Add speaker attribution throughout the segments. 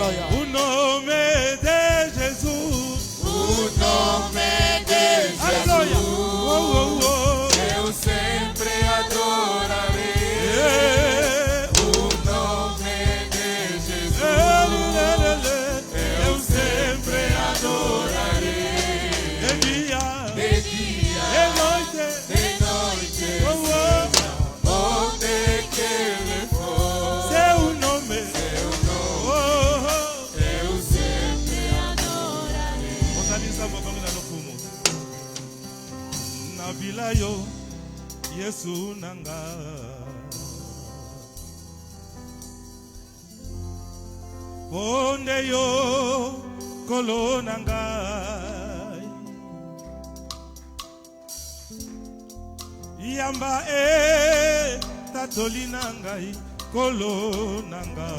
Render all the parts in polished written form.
Speaker 1: Alléluia.
Speaker 2: Au nom de Jésus.
Speaker 1: O nome de
Speaker 2: Alléluia.
Speaker 1: Jesus,
Speaker 2: Oh, oh, oh.
Speaker 1: eu sempre adorarei. O nome de Jesus, eu sempre adorarei.
Speaker 2: De dia,
Speaker 1: De dia,
Speaker 2: de noite,
Speaker 1: de noite,
Speaker 2: oh, oh.
Speaker 1: seja onde que ele for,
Speaker 2: Seu nome, oh, oh.
Speaker 1: eu sempre adorarei.
Speaker 2: Ozalisa mokongo na lokumu. Na bila yo, Yesu nanga. Ponde yo, kolo nanga. Yamba tatoli nangai, kolo nanga.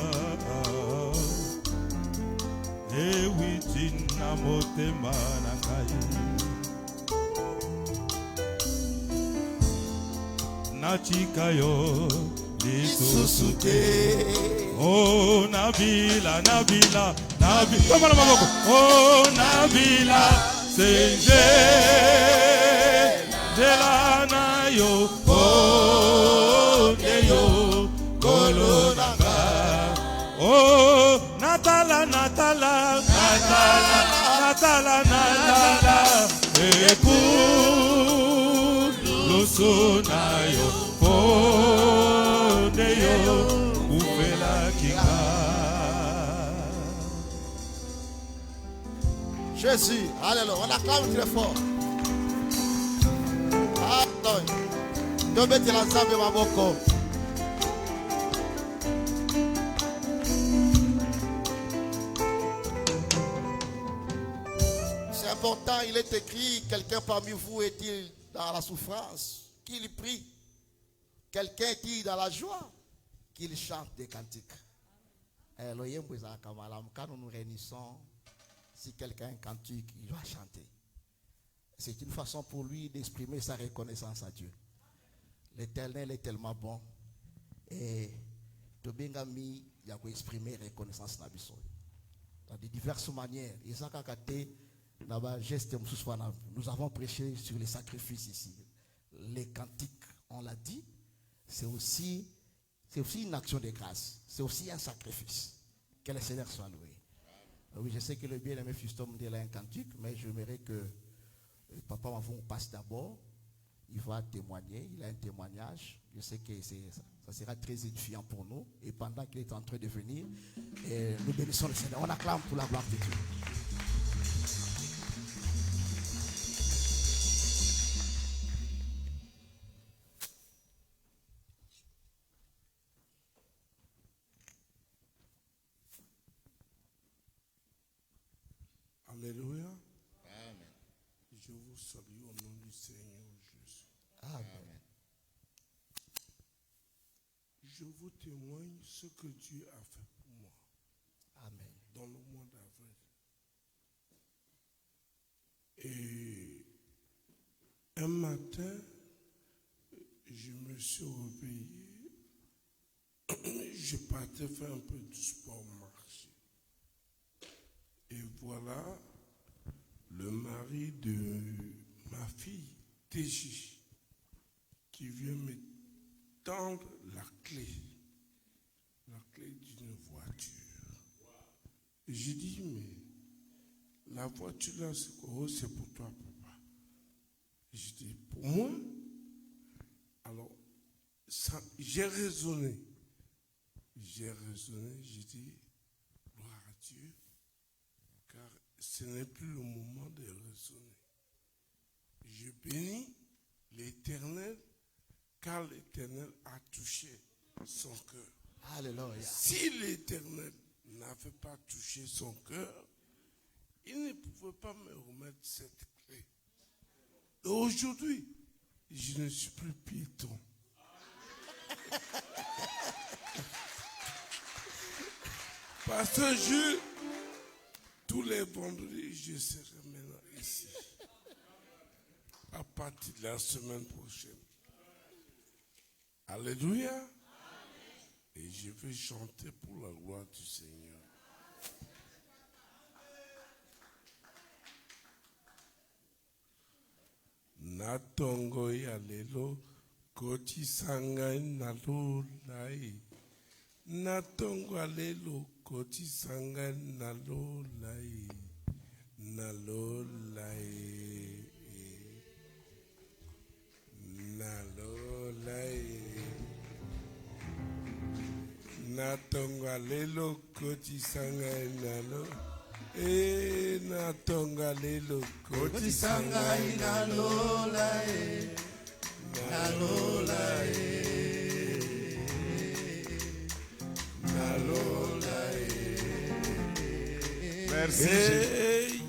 Speaker 2: Ewiti na motema nangai. Nachika yo lisusu te. Oh Nabila, Nabila, Nabila. Toma na maboko. Oh Nabila, senje delana yo. Oh deyo kolo nanga. Oh Natala, Natala, Natala, Natala, Natala. Écoute le son yo. Oh deyo.
Speaker 1: Jésus, alléluia, on acclame très fort. Alléluia. Dobete la nzambe maboko. C'est important, il est écrit, quelqu'un parmi vous est-il dans la souffrance, qu'il prie. Quelqu'un est-il dans la joie, qu'il chante des cantiques. Quand nous nous réunissons, si quelqu'un a un cantique, il doit chanter. C'est une façon pour lui d'exprimer sa reconnaissance à Dieu. L'Éternel est tellement bon. Et Tobengami, il a exprimer reconnaissance à Dieu. Dans de diverses manières. Nous avons prêché sur les sacrifices ici. Les cantiques, on l'a dit, c'est aussi une action de grâce. C'est aussi un sacrifice. Que le Seigneur soit loué. Oui, je sais que le bien-aimé Fiston me dit un cantique, mais j'aimerais que Papa Mavon passe d'abord. Il va témoigner, il a un témoignage. Je sais que ça sera très édifiant pour nous. Et pendant qu'il est en train de venir, nous bénissons le Seigneur. On acclame pour la gloire de Dieu.
Speaker 3: Alléluia. Amen. Je vous salue au nom du Seigneur Jésus.
Speaker 1: Amen.
Speaker 3: Je vous témoigne ce que Dieu a fait pour moi.
Speaker 1: Amen.
Speaker 3: Dans le mois d'avril. Et un matin, je me suis réveillé. Je partais faire un peu du sport, marcher. Et voilà le mari de ma fille, TJ, qui vient me tendre la clé d'une voiture. Et j'ai dit, mais la voiture là, c'est quoi? Oh, c'est pour toi, papa. J'ai dit, pour moi? Alors, j'ai raisonné, j'ai dit, gloire à Dieu. Car ce n'est plus le moment de raisonner. Je bénis l'Éternel, car l'Éternel a touché son cœur.
Speaker 1: Alléluia.
Speaker 3: Si l'Éternel n'avait pas touché son cœur, il ne pouvait pas me remettre cette clé. Et aujourd'hui, je ne suis plus piéton. Parce que tous les vendredis, je serai maintenant ici. À partir de la semaine prochaine. Alléluia. Et je vais chanter pour la gloire du Seigneur. Natongo ya lelo koti sangai nalolai. Natongo ya lelo koti sangai nalolai. Nalolai. Nalolai. Natongo ya lelo koti sangai nalolai. Natonga lelo koti sangai nalola nalola nalola.
Speaker 2: Merci.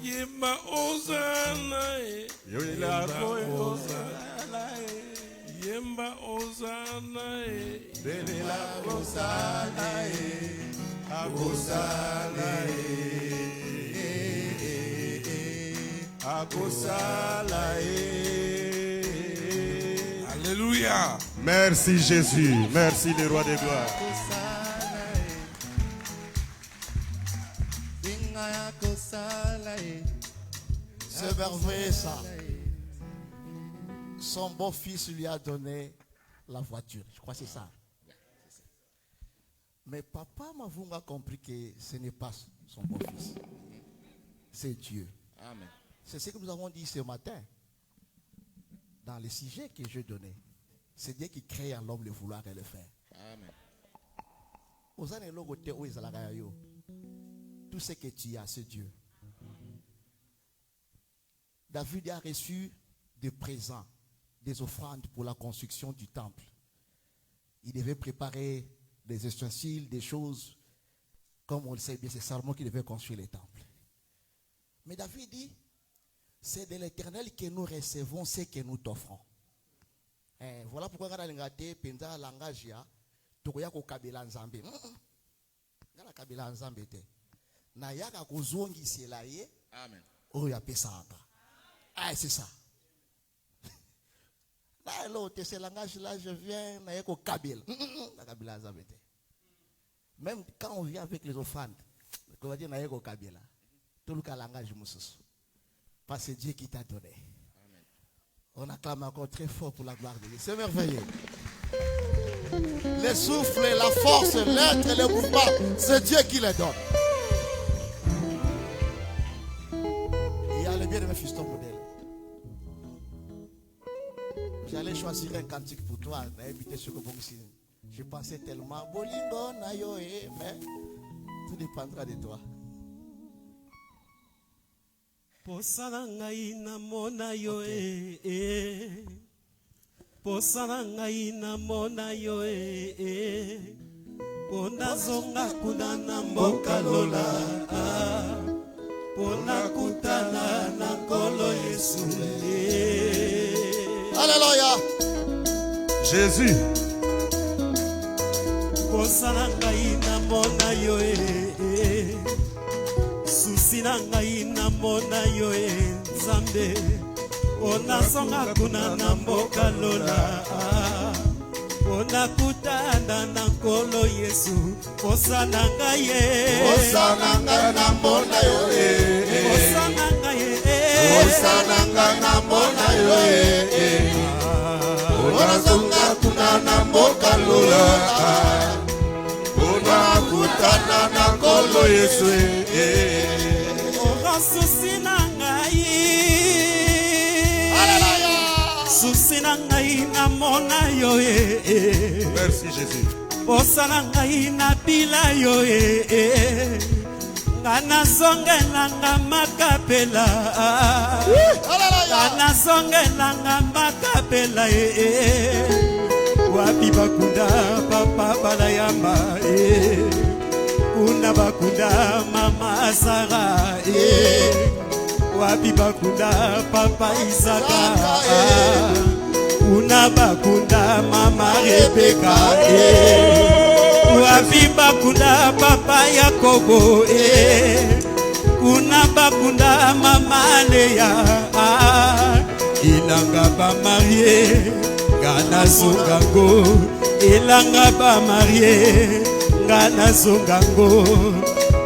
Speaker 3: Yema ozana
Speaker 2: Yemba
Speaker 3: ozana Yemba ozana
Speaker 2: Belela ozana Agosala
Speaker 3: Alléluia.
Speaker 2: Merci Jésus. Merci le roi des gloires.
Speaker 1: C'est merveilleux ça. Son beau-fils lui a donné la voiture. Je crois que c'est ça. Mais papa Mavunga a compris que ce n'est pas son beau-fils. C'est Dieu.
Speaker 4: Amen.
Speaker 1: C'est ce que nous avons dit ce matin. Dans les sujets que je donnais. C'est Dieu qui crée en l'homme le vouloir et le faire.
Speaker 4: Amen.
Speaker 1: Tout ce que tu as, c'est Dieu. David a reçu des présents, des offrandes pour la construction du temple. Il devait préparer des ustensiles, des choses. Comme on le sait bien, c'est Salomon qui devait construire les temples. Mais David dit, c'est de l'Éternel que nous recevons ce que nous t'offrons. Voilà pourquoi on a l'engagé, pendant langage, tu as kabila nzambe. Ngala kabila nzambe te. Na yaka kozongi selaye.
Speaker 4: Amen.
Speaker 1: Oya pesanga. Ah, c'est ça. Là, l'autre, ce langage-là, je viens, na yako kabila. Na kabila nzambe te. Même quand on vient avec les offrandes, on va dire na yako kabila. Tout le langage mususu. Parce que c'est Dieu qui t'a donné.
Speaker 4: Amen.
Speaker 1: On acclame encore très fort pour la gloire de Dieu. C'est merveilleux. Le souffle, la force, l'être, le mouvement, c'est Dieu qui les donne. Il y a le bien de mes fistons modèles. J'allais choisir un cantique pour toi. Je pensais tellement, Bolingo, Nayo, mais tout dépendra de toi.
Speaker 5: Posana ngai na mona yo Posana ngai na mona yo Pona zonga kuna na mboka lola Pona kutana na kolo Yesu
Speaker 1: Alléluia.
Speaker 2: Jésus.
Speaker 5: Posana ngai na mona yo Susina ngai na mona yo Nzambe Ona songa kuna na mboka lola Ona kutana na nkolo Yesu Osana ngai
Speaker 1: Osana ngai na mona yo
Speaker 5: Osana ngai
Speaker 1: Osana ngai na mona yo Ona songa kuna na mboka lola Ona kutana na nkolo Yesu
Speaker 5: Susina ngai Susina ngai na mona yo
Speaker 2: Merci Jésus.
Speaker 5: Osana ngai na bila yo Ngana zongelanga makapela Ngana zongelanga makapela Wapi bakunda papa balayamba Kuna bakunda mama Sara Wapi bakunda papa Isaka Kuna bakunda mama Rebeka Wapi bakunda papa Yakobo Kuna bakunda mama Leya Ilanga ba marié Gana zongango Ilanga ba marié Ngana zongango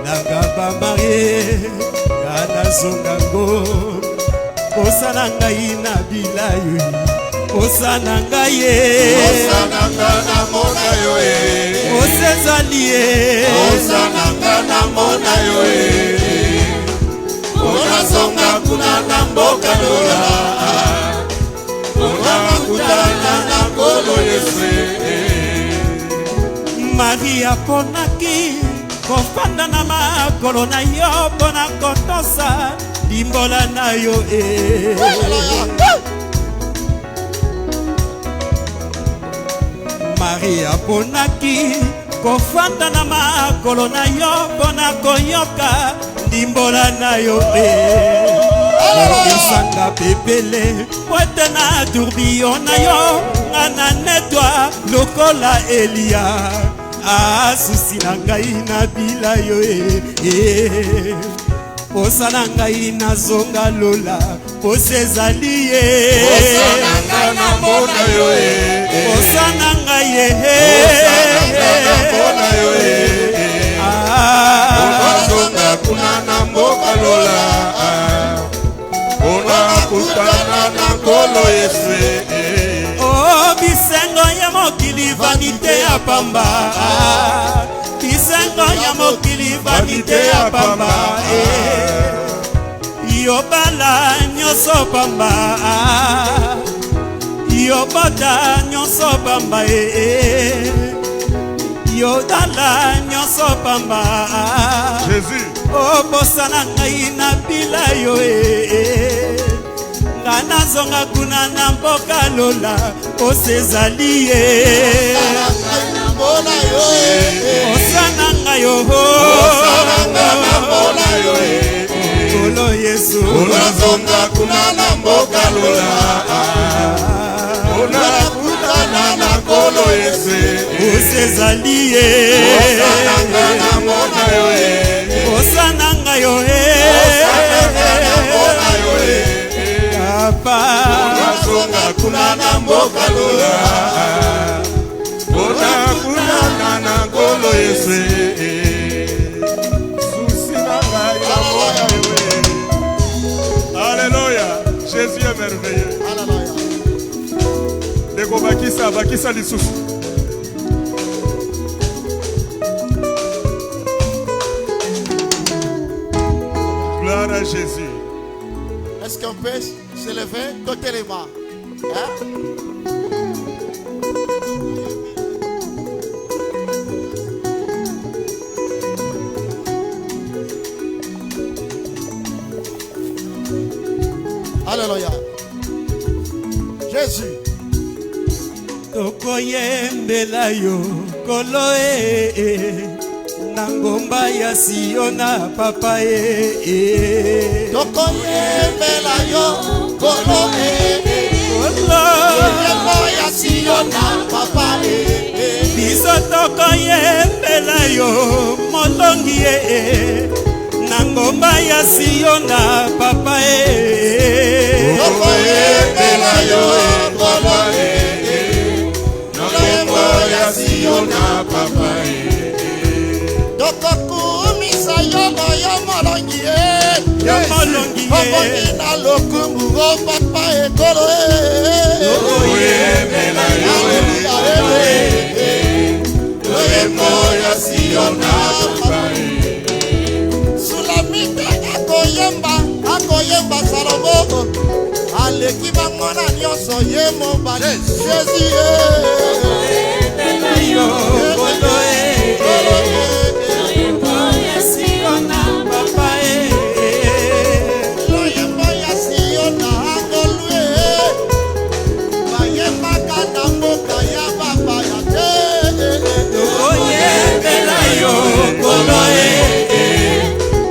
Speaker 5: nanga bamarie kana zongango osana ngai na bilayo osana ngai
Speaker 2: osana ngana mona yo
Speaker 5: osezali
Speaker 2: osana ngana mona yo ona zonga kuna na mboka lola ona kutana na kolo Yesu
Speaker 5: Maria ponaki kofanda na makolo na yo pona kotosa limbola na yo Maria ponaki kofanda na makolo na yo pona koyoka limbola na yo Isanga pepele Wete na tourbillon na yo Ngana netwa lokola Elia Susi na ngai na bila yo Posa na ngai na zonga lola Posa ezali
Speaker 2: Posa na ngai na mona yo
Speaker 5: Posa na ngai
Speaker 2: Posa na ngai na mona yo Posa zonga kuna na mboka lola Ona kutana na kolo Yesu
Speaker 5: Oh bisengo ya mokili vanité ya pamba Bisengo ya mokili vanité ya pamba Yobala nyoso pamba Yobota nyoso pamba Yodala nyoso pamba
Speaker 2: Jésus
Speaker 5: Oh bosana ngai na bila yo Ngana zonga kuna na mboka lola Osezali Osana ngai yo
Speaker 2: Osana ngana mona yo
Speaker 5: Kolo Yesu
Speaker 2: Ona zonga kuna na mboka lola Ona kutana na kolo Yesu
Speaker 5: Osezali
Speaker 2: Osana ngana mona yo
Speaker 5: Osana ngai yo
Speaker 2: Osana ngana mona yo
Speaker 5: Papa
Speaker 2: Ona zonga kuna na mboka lola Ona kutana na kolo Yesu Susi na ngai ya mona yo Alléluia Jésus est merveilleux Deko bakisa lisusu Gloire à Jésus.
Speaker 1: Est-ce qu'on peut se lever côté les mains? Alléluia. Jésus.
Speaker 5: Tokoyembela yo kolo na ngomba ya Siona papa
Speaker 1: Tokoyembela yo kolo
Speaker 5: kolo
Speaker 1: ngomba ya Siona papa
Speaker 5: biso tokoyembela yo molongi na ngomba ya Siona papa
Speaker 1: Tokoyembela yo kolo
Speaker 2: ya Siona papa
Speaker 1: Tokokumisa yo molongi
Speaker 5: yo molongi
Speaker 1: Omongi na lokumu o papa ekolo
Speaker 2: Tokoyembela yo Loyembo ya Siona papa
Speaker 1: Sulamite akoyemba Salomo aleki bango na nyonso ye mobali Jésus
Speaker 5: yo kolo Loyembo ya Siona papa
Speaker 1: Loyembo ya Siona angolue bayembaka na mboka ya baba ya te
Speaker 5: Tokoyembela yo kolo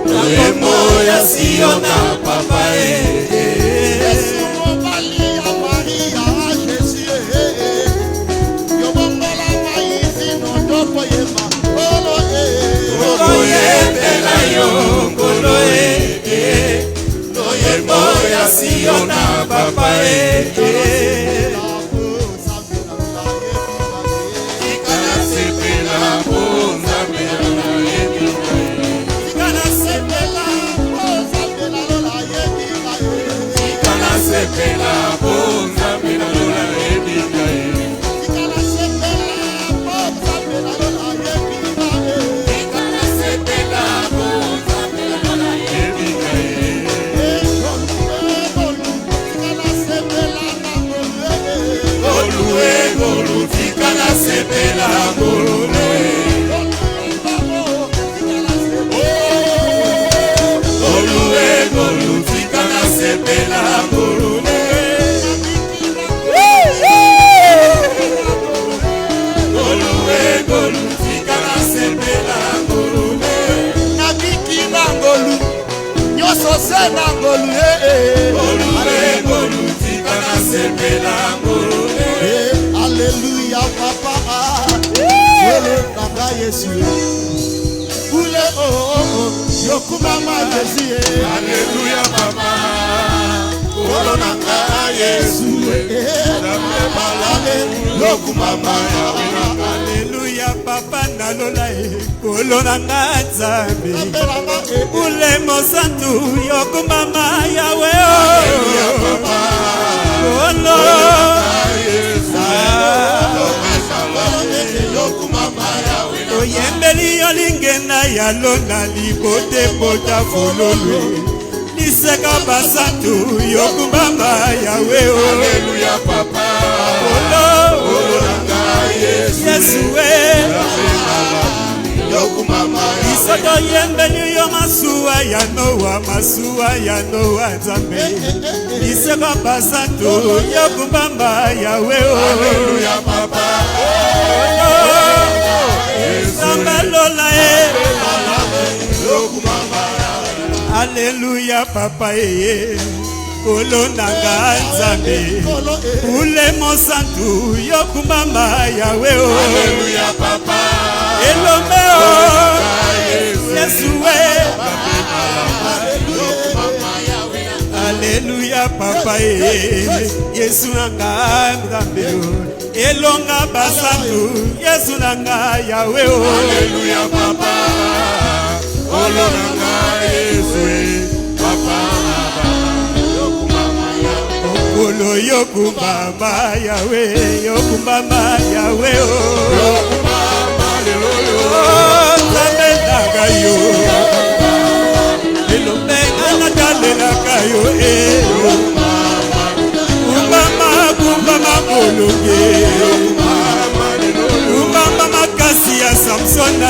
Speaker 5: Loyembo ya Siona papa
Speaker 1: Yesu mobali ya Maria Jésus
Speaker 2: sepela ngolune Golue golu tika na sepela ngolune Golue golu tika na sepela ngolune
Speaker 1: Nakiki na ngolu Nyoso se na ngolu
Speaker 2: Golue golu tika na sepela ngolune
Speaker 1: Alléluia papa Wele nanga Yesu Ule Yokumama Yesu
Speaker 2: Alléluia papa Olo nanga Yesu Yokumama
Speaker 5: Alléluia papa nalola Olo nanga Nzambe Ule mosantu yokumama yawe
Speaker 2: Alléluia papa
Speaker 5: Olo Oyembeli yolingena yalona libote pota fololwe Liseka basantu yokumama yawe
Speaker 2: Alléluia papa
Speaker 5: Olo Yesu
Speaker 2: Yokumama
Speaker 5: Isoto yembeli yo masuwa ya Noa Nzambe Liseka basantu yokumama yawe
Speaker 2: Alléluia papa
Speaker 5: Sambalola Alléluia papa Kolonanga Nzambe Ule mosantu yokumama yawe
Speaker 2: Alléluia papa
Speaker 5: Elomeo Yesu Alléluia papa Yesu nanga Nzambe Elonga basantu Yesu nanga yawe
Speaker 2: Alléluia papa Olonanga Yesu papa
Speaker 5: Okolo yokumama yawe Yokumama yawe
Speaker 2: Yokumama leloyo
Speaker 5: Nzambe nanga yo Elombe nanga yo Kumbama bolonge Kumbama makasi ya Samson na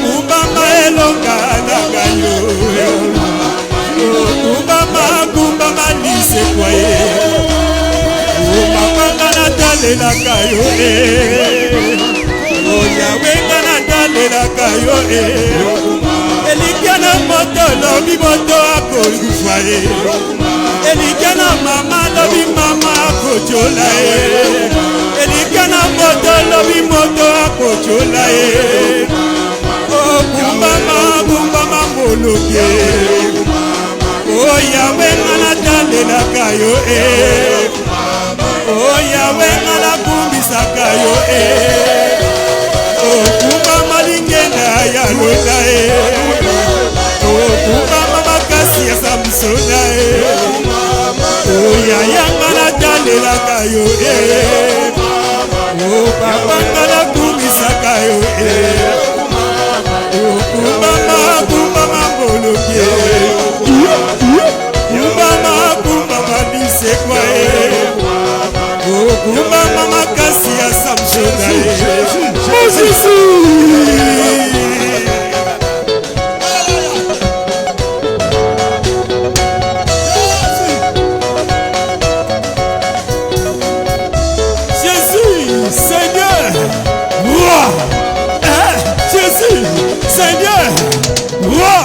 Speaker 5: Kumbama elonga nanga yo Kumbama lise kwa Kumbama natalela yo Yawe natalela yo Elikiana moto lobi moto akolufwa Elikiana mama lobi mama akochola Elikiana moto lobi moto akochola Oh kumbama moloke Oh Yawe natalela yo Oh Yawe nalakumbisaka yo Oh kumbama lingena ya lola Oh kumbama makasi ya Samsona Oh yayanga natalela yo Oh papa nalakumbisaka yo Oh kumbama moloke Kumbama lisekwa Oh kumbama makasi ya Samsona Jésus, Seigneur, roi. Jésus, Seigneur, roi.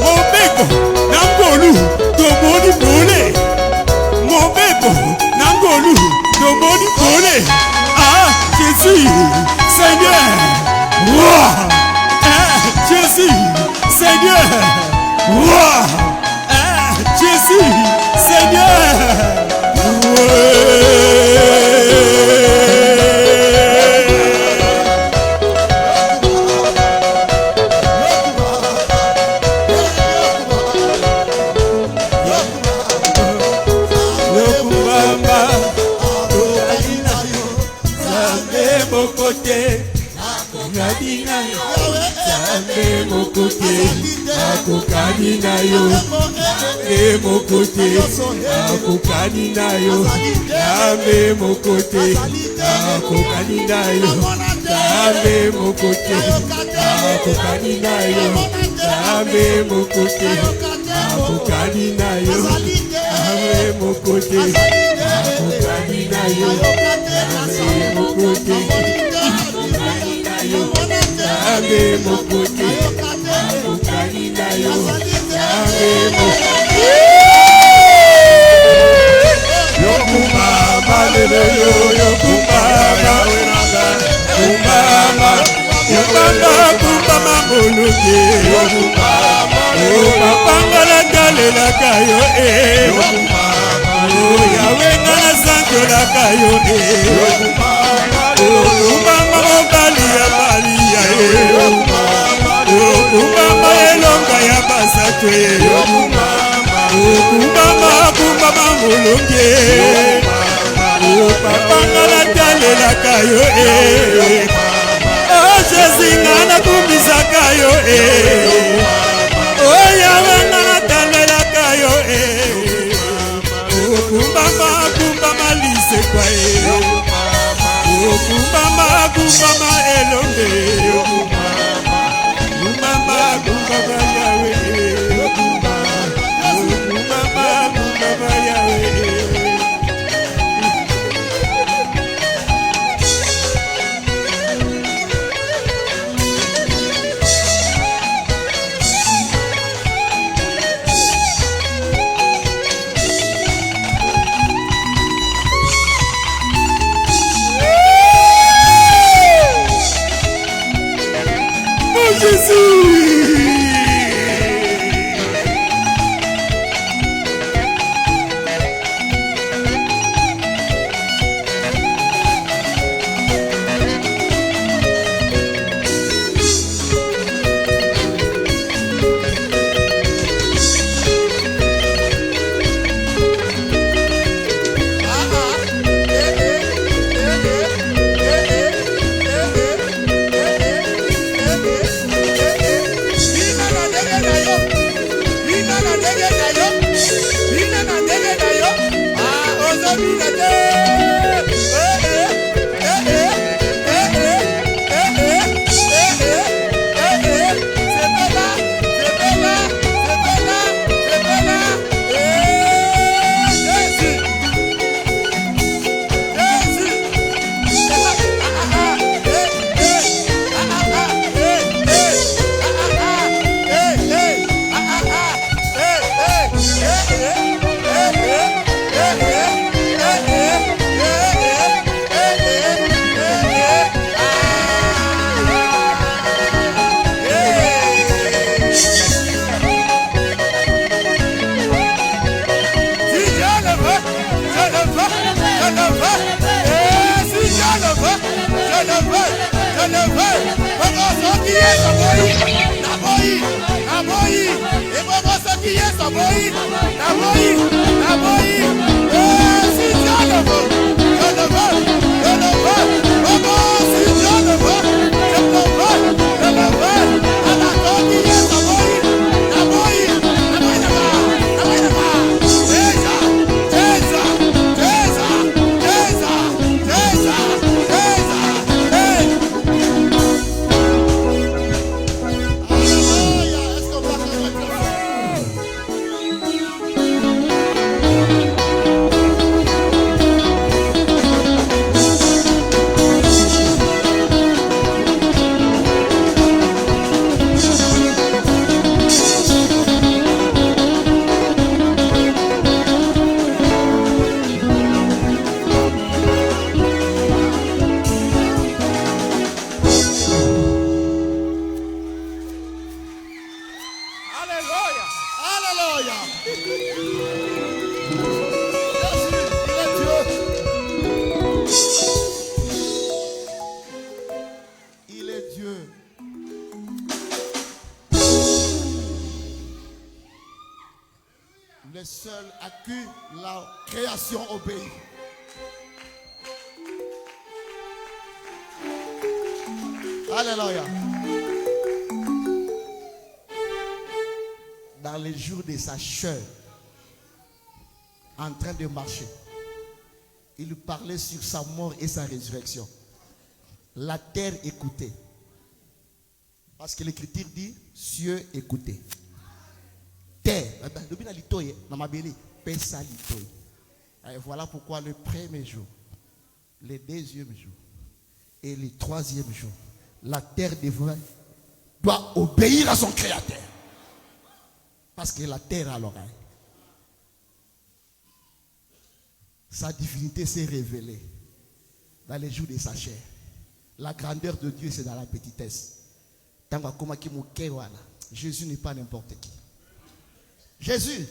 Speaker 5: Mon beko, Nangolu, Tomoni Bole. Mon beko, Nangolu, Tomoni Bole. Ah, Jésus, Seigneur, roi. Jésus, Seigneur, roi. Jésus, Seigneur, akokani na yo Nzambe moko te akokani na yo Nzambe moko te akokani na yo Nzambe moko te akokani na yo Nzambe moko te akokani na yo Nzambe moko te akokani na yo Nzambe moko te akokani na yo Nzambe moko te akokani na yo Nzambe moko te akokani na yo Nzambe moko Yokumama lele yo yokumama Yokumama Yokumama Yokumama muluke Yokumama Yokumama galela kayo Yokumama Yawe ngana santo la kayo Yokumama mobali ya Maria Yokumama elonga ya basatwe Yokumama kumama mulunge Yokumama la galela kayo Oh Jésus ngana kumbisa kayo Oh Yawe ngana galela kayo Kumbama lise kwa Kumbama elonge Kumbama yawe Kumbama yawe
Speaker 1: Le seul à qui la création obéit. Alléluia. Dans les jours de sa chair, en train de marcher, il parlait sur sa mort et sa résurrection. La terre écoutait. Parce que l'écriture dit, cieux écoutait. Terre, et voilà pourquoi le premier jour, le deuxième jour et le troisième jour, la terre doit obéir à son créateur. Parce que la terre a l'oreille. Sa divinité s'est révélée dans les jours de sa chair. La grandeur de Dieu, c'est dans la petitesse. Jésus n'est pas n'importe qui. Jésus,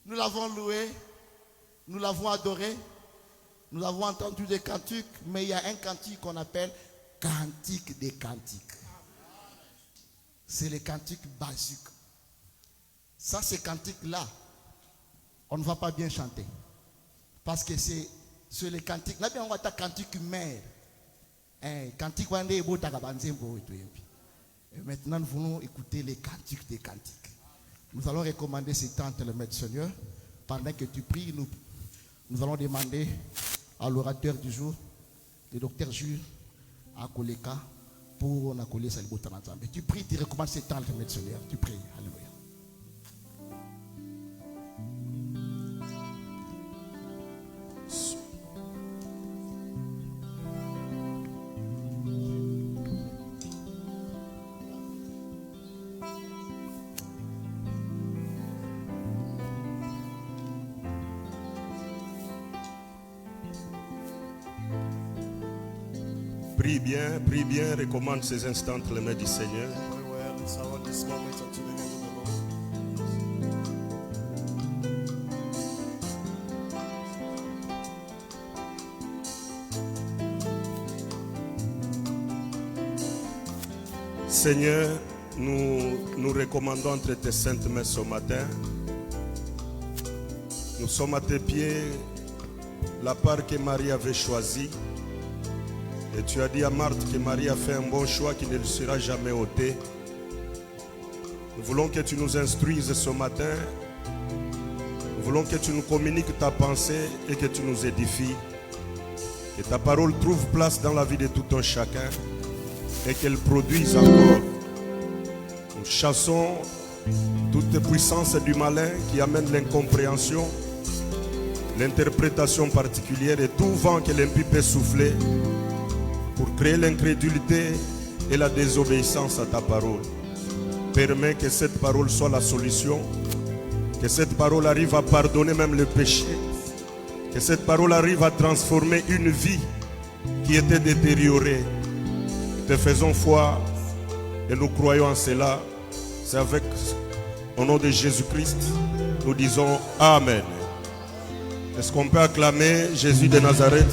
Speaker 1: nous l'avons loué, nous l'avons adoré, nous avons entendu des cantiques, mais il y a un cantique qu'on appelle cantique des cantiques. C'est le cantique basique. Ça, ces cantiques-là, on ne va pas bien chanter. Parce que c'est les cantiques. Là, bien, on va ta cantique mère. Cantique, et maintenant, nous voulons écouter les cantiques des cantiques. Nous allons recommander ces temps le Maître Seigneur. Pendant que tu pries, nous allons demander à l'orateur du jour, le docteur Jules, à Koleka, pour nous coller ça. Tu pries, tu recommandes ces temps le Maître Seigneur. Tu pries. Alléluia.
Speaker 4: Prie bien, recommande ces instants entre les mains du Seigneur. Seigneur, nous recommandons entre tes saintes mains ce matin. Nous sommes à tes pieds, la part que Marie avait choisie. Et tu as dit à Marthe que Marie a fait un bon choix qui ne lui sera jamais ôté. Nous voulons que tu nous instruises ce matin. Nous voulons que tu nous communiques ta pensée et que tu nous édifies. Que ta parole trouve place dans la vie de tout un chacun et qu'elle produise encore. Nous chassons toute puissance du malin qui amène l'incompréhension, l'interprétation particulière et tout vent que l'impie peut souffler pour créer l'incrédulité et la désobéissance à ta parole. Permets que cette parole soit la solution, que cette parole arrive à pardonner même le péché, que cette parole arrive à transformer une vie qui était détériorée. Nous te faisons foi et nous croyons en cela. C'est avec, au nom de Jésus-Christ, nous disons Amen. Est-ce qu'on peut acclamer Jésus de Nazareth?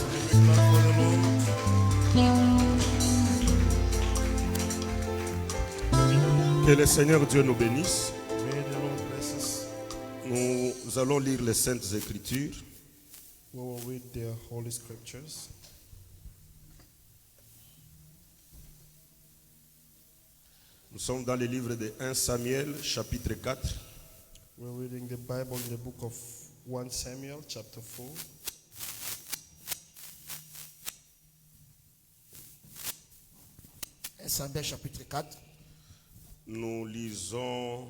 Speaker 4: Que le Seigneur Dieu nous bénisse. Nous allons lire les Saintes Écritures.
Speaker 3: We will read the Holy Scriptures.
Speaker 4: Nous sommes dans le livre de 1 Samuel, chapitre 4.
Speaker 3: We're reading the Bible in the book of 1 Samuel, chapter 4.
Speaker 1: Samuel, chapitre 4.
Speaker 4: Nous lisons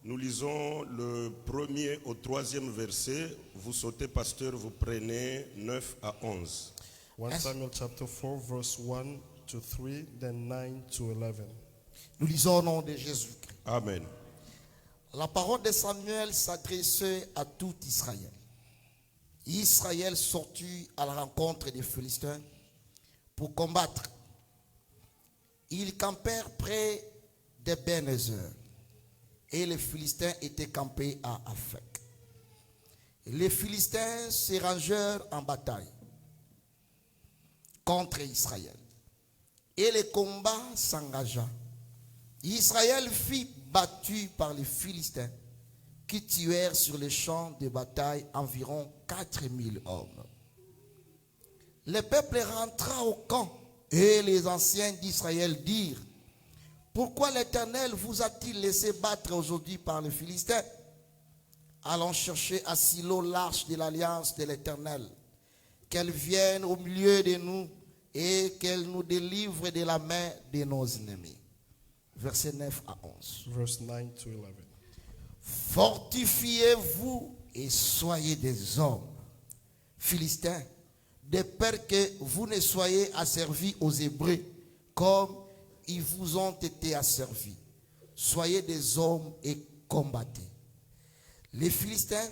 Speaker 4: le premier au troisième verset. Vous sautez, pasteur, vous prenez 9 à 11.
Speaker 3: 1 Samuel chapter 4, verse 1 to 3, then 9 to 11.
Speaker 1: Nous lisons au nom de Jésus-Christ.
Speaker 4: Amen.
Speaker 1: La parole de Samuel s'adressait à tout Israël. Israël sortit à la rencontre des Philistins pour combattre. Ils campèrent près d'Ebenezer et les Philistins étaient campés à Aphek. Les Philistins se rangèrent en bataille contre Israël et le combat s'engagea. Israël fut battu par les Philistins qui tuèrent sur les champs de bataille environ 4000 hommes. Le peuple rentra au camp et les anciens d'Israël dirent: pourquoi l'Éternel vous a-t-il laissé battre aujourd'hui par les Philistins? Allons chercher à Silo l'arche de l'alliance de l'Éternel, qu'elle vienne au milieu de nous et qu'elle nous délivre de la main de nos ennemis. Versets 9 à 11.
Speaker 6: Verse 9 to 11.
Speaker 1: Fortifiez-vous et soyez des hommes, Philistins, de peur que vous ne soyez asservis aux Hébreux comme ils vous ont été asservis. Soyez des hommes et combattez. Les Philistins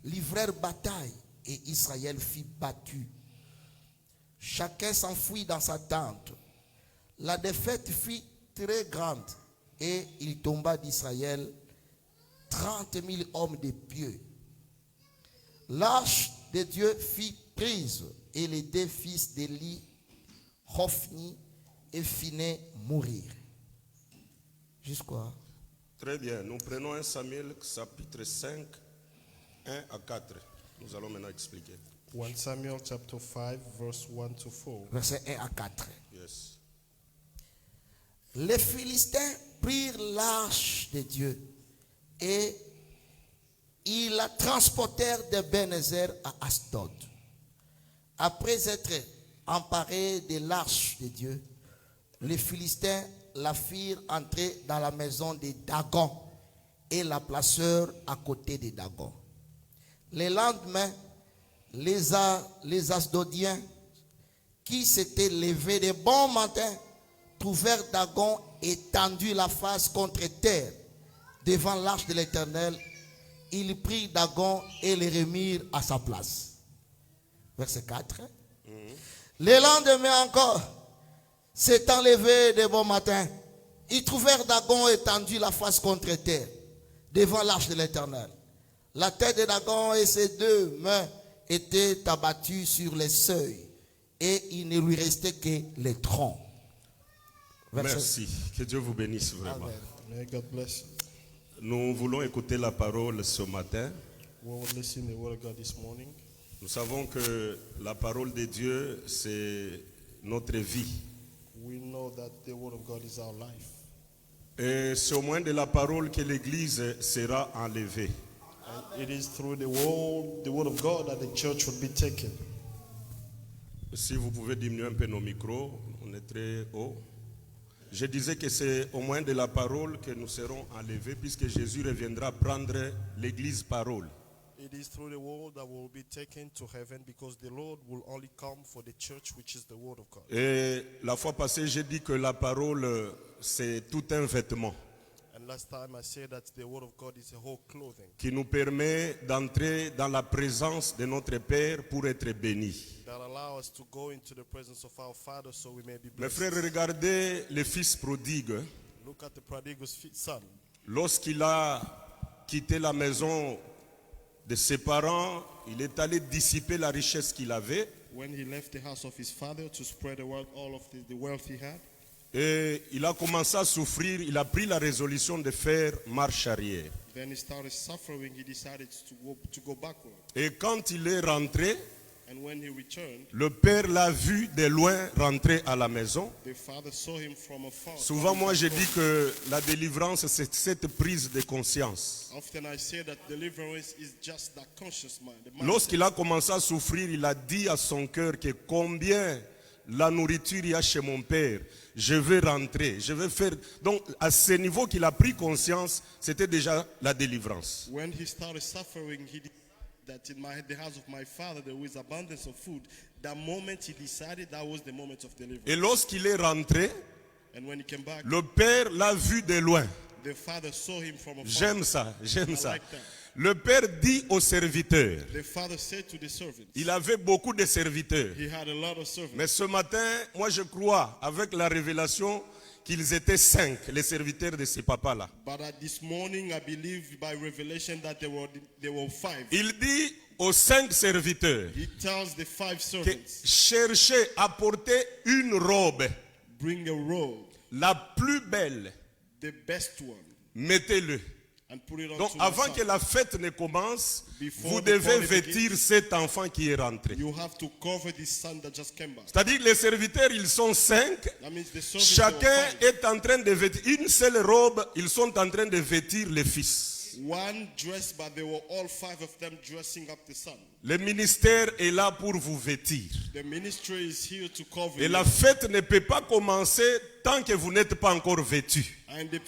Speaker 1: livrèrent bataille et Israël fut battu. Chacun s'enfuit dans sa tente. La défaite fut très grande et il tomba d'Israël 30 000 hommes de pieux. L'arche de Dieu fut prise et les deux fils d'Élie, Hophni et Phiné, mourirent. Jusqu'à.
Speaker 4: Très bien, nous prenons 1 Samuel chapitre 5, 1 à 4. Nous allons maintenant expliquer.
Speaker 6: 1 Samuel chapter 5, verse 1 to 4.
Speaker 1: Versets 1 à 4.
Speaker 4: Yes.
Speaker 1: Les Philistins prirent l'arche de Dieu et ils la transportèrent de Ben-Ezer à Asdod. Après être emparés de l'arche de Dieu, les Philistins la firent entrer dans la maison de Dagon et la placèrent à côté de Dagon. Le lendemain, les Asdodiens qui s'étaient levés de bon matin trouvèrent Dagon étendu la face contre terre devant l'arche de l'Éternel. Ils prirent Dagon et le remirent à sa place. Verset 4. Le lendemain encore, s'étant levés de bon matin, ils trouvèrent Dagon étendu la face contre terre devant l'arche de l'Éternel. La tête de Dagon et ses deux mains étaient abattues sur les seuils et il ne lui restait que les troncs.
Speaker 4: Merci. Que Dieu vous bénisse vraiment.
Speaker 1: Amen.
Speaker 6: May God bless you.
Speaker 4: Nous voulons écouter la parole ce matin.
Speaker 6: We will listen to the word of God this morning.
Speaker 4: Nous savons que la parole de Dieu, c'est notre vie.
Speaker 6: We know that the word of God is our life.
Speaker 4: Et c'est au moins de la parole que l'Église sera enlevée.
Speaker 6: And it is through the word of God that the church will be taken.
Speaker 4: Si vous pouvez diminuer un peu nos micros, on est très haut. Je disais que c'est au moins de la parole que nous serons enlevés, puisque Jésus reviendra prendre l'Église parole.
Speaker 6: It is through the word that we will be taken to heaven, because the Lord will only come for the church, which is the word of God.
Speaker 4: Et la fois passée, j'ai dit que la parole, c'est tout un vêtement
Speaker 6: And last time I said that the word of God is a whole clothing
Speaker 4: qui nous permet d'entrer dans la présence de notre Père pour être bénis.
Speaker 6: that allow us to go into the presence of our Father so we may be
Speaker 4: Mes
Speaker 6: blessed.
Speaker 4: frères, regardez le fils prodigue.
Speaker 6: Look at the prodigal son.
Speaker 4: Lorsqu'il a quitté la maison de ses parents, il est allé dissiper la richesse qu'il avait.
Speaker 6: When he left the house of his father to spread the word, all of the wealth he had,
Speaker 4: Et il a commencé à souffrir. Il a pris la résolution de faire marche arrière.
Speaker 6: then he started suffering. He decided to go backward.
Speaker 4: Et quand il est rentré,
Speaker 6: And when he returned,
Speaker 4: le père l'a vu de loin rentrer à la maison.
Speaker 6: the father saw him from afar.
Speaker 4: Souvent, moi, je dis que la délivrance, c'est cette prise de conscience.
Speaker 6: Often I say that deliverance is just that conscious mind. The mindset.
Speaker 4: Lorsqu'il a commencé à souffrir, il a dit à son cœur que combien la nourriture il y a chez mon père, je vais rentrer, je vais faire. Donc, à ce niveau qu'il a pris conscience, c'était déjà la délivrance.
Speaker 6: When he started suffering, he decided that in the house of my father there was abundance of food. That moment he decided, that was the moment of deliverance.
Speaker 4: Et lorsqu'il est rentré,
Speaker 6: And when he came back,
Speaker 4: le père l'a vu de loin.
Speaker 6: the father saw him from afar.
Speaker 4: J'aime ça, j'aime
Speaker 6: I
Speaker 4: ça.
Speaker 6: like that.
Speaker 4: Le père dit aux serviteurs,
Speaker 6: The father said to the servants,
Speaker 4: il avait beaucoup de serviteurs.
Speaker 6: he had a lot of servants.
Speaker 4: Mais ce matin, moi je crois, avec la révélation, qu'ils étaient 5, les serviteurs de ces papas-là.
Speaker 6: But this morning I believe by revelation that there were 5.
Speaker 4: Il dit aux 5 serviteurs
Speaker 6: He tells the 5
Speaker 4: que
Speaker 6: servants,
Speaker 4: cherchez à porter une robe,
Speaker 6: bring a robe,
Speaker 4: la plus belle,
Speaker 6: the the best one
Speaker 4: mettez-le.
Speaker 6: and put it on
Speaker 4: Donc
Speaker 6: to my
Speaker 4: avant
Speaker 6: son.
Speaker 4: que la fête ne commence,
Speaker 6: Before
Speaker 4: vous
Speaker 6: the
Speaker 4: devez
Speaker 6: party
Speaker 4: vêtir
Speaker 6: begins,
Speaker 4: cet enfant qui est rentré.
Speaker 6: You have to cover this son that just came back.
Speaker 4: C'est-à-dire les serviteurs, ils sont 5.
Speaker 6: That means the servants
Speaker 4: Chacun
Speaker 6: were five.
Speaker 4: est en train de vêtir une seule robe, ils sont en train de vêtir le fils.
Speaker 6: One dress, but they were all 5 of them dressing up the son.
Speaker 4: Le ministère est là pour vous vêtir.
Speaker 6: The ministry is here to cover
Speaker 4: Et
Speaker 6: you.
Speaker 4: la fête ne peut pas commencer tant que vous n'êtes pas encore vêtu.
Speaker 6: And the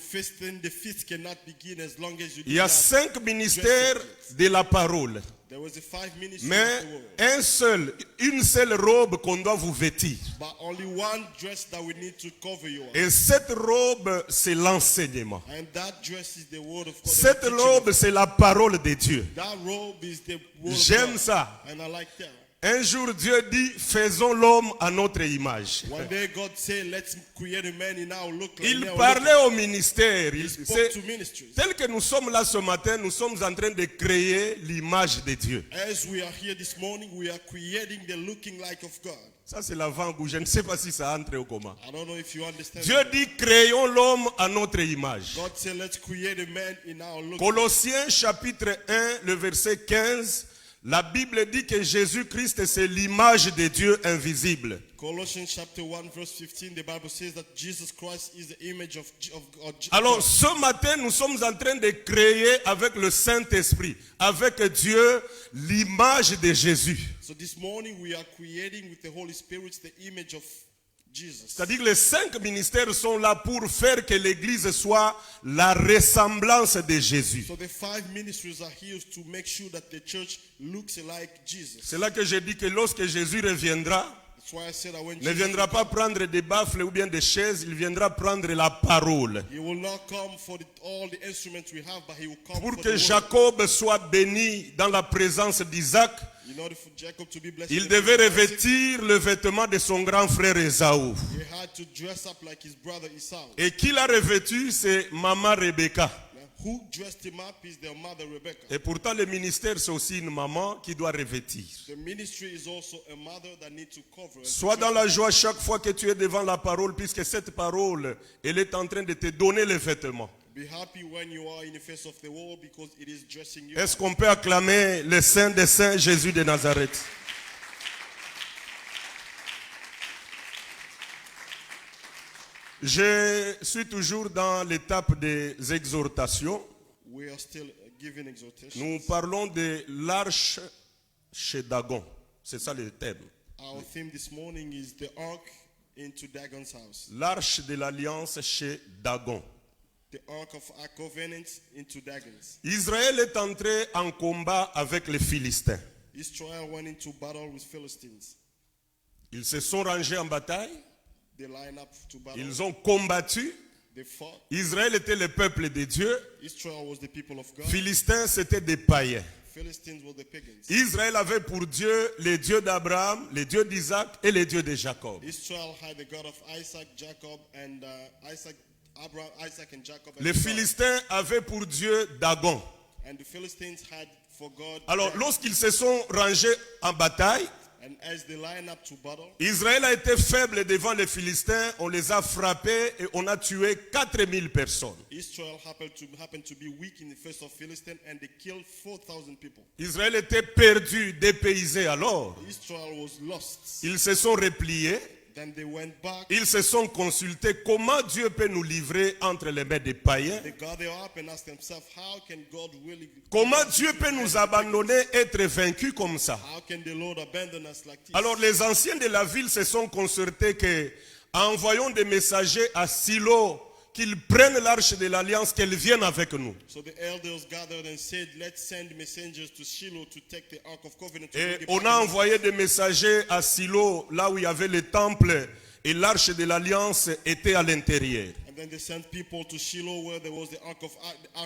Speaker 6: feast cannot begin as long as you
Speaker 4: Il y a
Speaker 6: do not
Speaker 4: 5 ministères de la parole.
Speaker 6: There was a 5 ministries
Speaker 4: Mais
Speaker 6: of the world.
Speaker 4: une seule robe qu'on doit vous vêtir.
Speaker 6: But only one dress that we need to cover you on.
Speaker 4: Et cette robe, c'est l'enseignement.
Speaker 6: And that dress is the word of God.
Speaker 4: Cette
Speaker 6: the teaching
Speaker 4: robe,
Speaker 6: of
Speaker 4: c'est la parole de Dieu.
Speaker 6: God. That robe is the word
Speaker 4: J'aime
Speaker 6: of God.
Speaker 4: ça.
Speaker 6: And I like that.
Speaker 4: Un jour, Dieu dit, faisons l'homme à notre image.
Speaker 6: One day God said, let's create a man in our look like
Speaker 4: Il
Speaker 6: our
Speaker 4: parlait
Speaker 6: look.
Speaker 4: au ministère.
Speaker 6: He spoke
Speaker 4: C'est-
Speaker 6: to ministries.
Speaker 4: Tel que nous sommes là ce matin, nous sommes en train de créer l'image de Dieu.
Speaker 6: As we are here this morning, we are creating the looking like of God.
Speaker 4: Ça, c'est l'avant-goût. Je ne sais pas si ça entre au comment.
Speaker 6: I don't know if you understand.
Speaker 4: Dieu
Speaker 6: that.
Speaker 4: dit, créons l'homme à notre image.
Speaker 6: God said, let's create a man in our look.
Speaker 4: Colossiens chapitre 1, le verset 15, la Bible dit que Jésus-Christ, c'est l'image de Dieu invisible.
Speaker 6: Colossians chapter 1 verse 15, the Bible says that Jesus Christ is the image of God.
Speaker 4: Alors, ce matin, nous sommes en train de créer avec le Saint-Esprit, avec Dieu, l'image de Jésus.
Speaker 6: So this morning we are creating with the Holy Spirit the image of Jesus.
Speaker 4: C'est-à-dire que les 5 ministères sont là pour faire que l'Église soit la ressemblance de Jésus.
Speaker 6: So the 5 ministries are here to make sure that the church looks like Jesus.
Speaker 4: C'est là que je dis que lorsque Jésus reviendra,
Speaker 6: That's why I said that when
Speaker 4: ne
Speaker 6: Jesus
Speaker 4: viendra
Speaker 6: will
Speaker 4: pas
Speaker 6: come,
Speaker 4: prendre des baffles ou bien des chaises, il viendra prendre la parole.
Speaker 6: he will not come for all the instruments we have, but he will come
Speaker 4: Pour
Speaker 6: for
Speaker 4: que
Speaker 6: the word.
Speaker 4: Jacob soit béni dans la présence d'Isaac,
Speaker 6: In order for Jacob to be blessed,
Speaker 4: il devait revêtir le vêtement de son grand frère Ésaü.
Speaker 6: he had to dress up like his brother Esau.
Speaker 4: Et qui l'a revêtu, c'est maman Rebecca.
Speaker 6: Now, who dressed him up is their mother Rebecca.
Speaker 4: Et pourtant, le ministère, c'est aussi une maman qui doit revêtir.
Speaker 6: The ministry is also a mother that needs to cover.
Speaker 4: Sois dans la joie chaque fois que tu es devant la parole, puisque cette parole, elle est en train de te donner les vêtements.
Speaker 6: Be happy when you are in the face of the world because it is dressing you.
Speaker 4: Est-ce qu'on peut acclamer le Saint des Saints, Jésus de Nazareth? Je suis toujours dans l'étape des exhortations.
Speaker 6: We are still giving exhortation.
Speaker 4: Nous parlons de l'arche chez Dagon. C'est ça le thème.
Speaker 6: Our theme this morning is the ark into Dagon's house.
Speaker 4: L'arche de l'alliance chez Dagon.
Speaker 6: The ark of our covenant into Dagon's.
Speaker 4: Israël est entré en combat avec les Philistins.
Speaker 6: Israel went into battle with Philistines.
Speaker 4: Ils se sont rangés en bataille.
Speaker 6: They line up to battle.
Speaker 4: Ils ont combattu.
Speaker 6: They fought.
Speaker 4: Israël était le peuple de Dieu.
Speaker 6: Israel was the people of God.
Speaker 4: Philistins, c'était des païens.
Speaker 6: Philistines were the pagans.
Speaker 4: Israël avait pour Dieu les dieux d'Abraham, les dieux d'Isaac et les dieux de Jacob.
Speaker 6: Israel had the God of Isaac, Jacob, and Abraham, Isaac, and Jacob. And
Speaker 4: Les
Speaker 6: God.
Speaker 4: Philistins avaient pour Dieu Dagon.
Speaker 6: And the Philistines had for God.
Speaker 4: Alors,
Speaker 6: Dagon.
Speaker 4: lorsqu'ils se sont rangés en bataille,
Speaker 6: And as they line up to battle,
Speaker 4: Israël a été faible devant les Philistins. On les a frappés et on a tué 4000 personnes.
Speaker 6: Israel happened to be weak in the face of Philistine, and they killed 4,000 people.
Speaker 4: Israël était perdu, dépaysé alors.
Speaker 6: Israel was lost.
Speaker 4: Ils se sont repliés.
Speaker 6: Then they went back.
Speaker 4: Ils se sont consultés comment Dieu peut nous livrer entre les mains des païens.
Speaker 6: They got there up and asked themselves, how can God really?
Speaker 4: Comment Dieu peut nous abandonner, être vaincus comme ça.
Speaker 6: How can the Lord abandon us like this?
Speaker 4: Alors les anciens de la ville se sont concertés que, envoyons des messagers à Silo, qu'ils prennent l'arche de l'alliance, qu'elle vienne avec nous.
Speaker 6: So the elders gathered and said, let's send messengers to Shiloh to take the Ark of Covenant. To
Speaker 4: Et
Speaker 6: bring it
Speaker 4: on
Speaker 6: back
Speaker 4: a
Speaker 6: to us.
Speaker 4: envoyé des messagers à Silo, là où il y avait le temple, et l'arche de l'alliance était à l'intérieur.
Speaker 6: And then they sent people to Shiloh where there was the Ark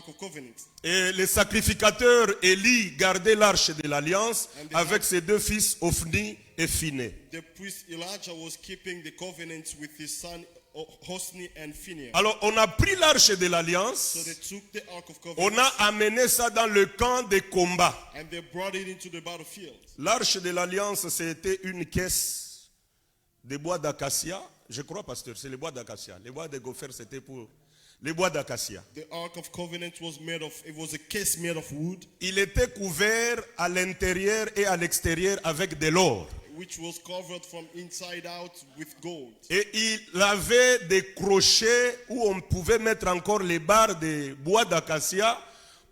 Speaker 6: of Covenant.
Speaker 4: Et les sacrificateurs Élie gardaient l'arche de l'alliance avec ses deux fils Ophni et Phiné.
Speaker 6: The priest Elijah was keeping the covenant with his son Hosni and Phinehas.
Speaker 4: Alors on a pris l'arche de
Speaker 6: So
Speaker 4: l'alliance,
Speaker 6: they took the Ark of
Speaker 4: on
Speaker 6: Covenant
Speaker 4: a amené ça dans le camp de combat.
Speaker 6: and they brought it into the battlefield.
Speaker 4: L'arche de l'alliance, c'était une caisse de bois d'acacia. Je crois, pasteur, c'est le bois d'acacia. Le bois de gopher, c'était pour... les bois d'acacia.
Speaker 6: The Ark of Covenant was made of, it was a case made of wood,
Speaker 4: Il était couvert à l'intérieur et à l'extérieur avec de l'or.
Speaker 6: which was covered from inside out with gold.
Speaker 4: Et il avait des crochets où on pouvait mettre encore les barres de bois d'acacia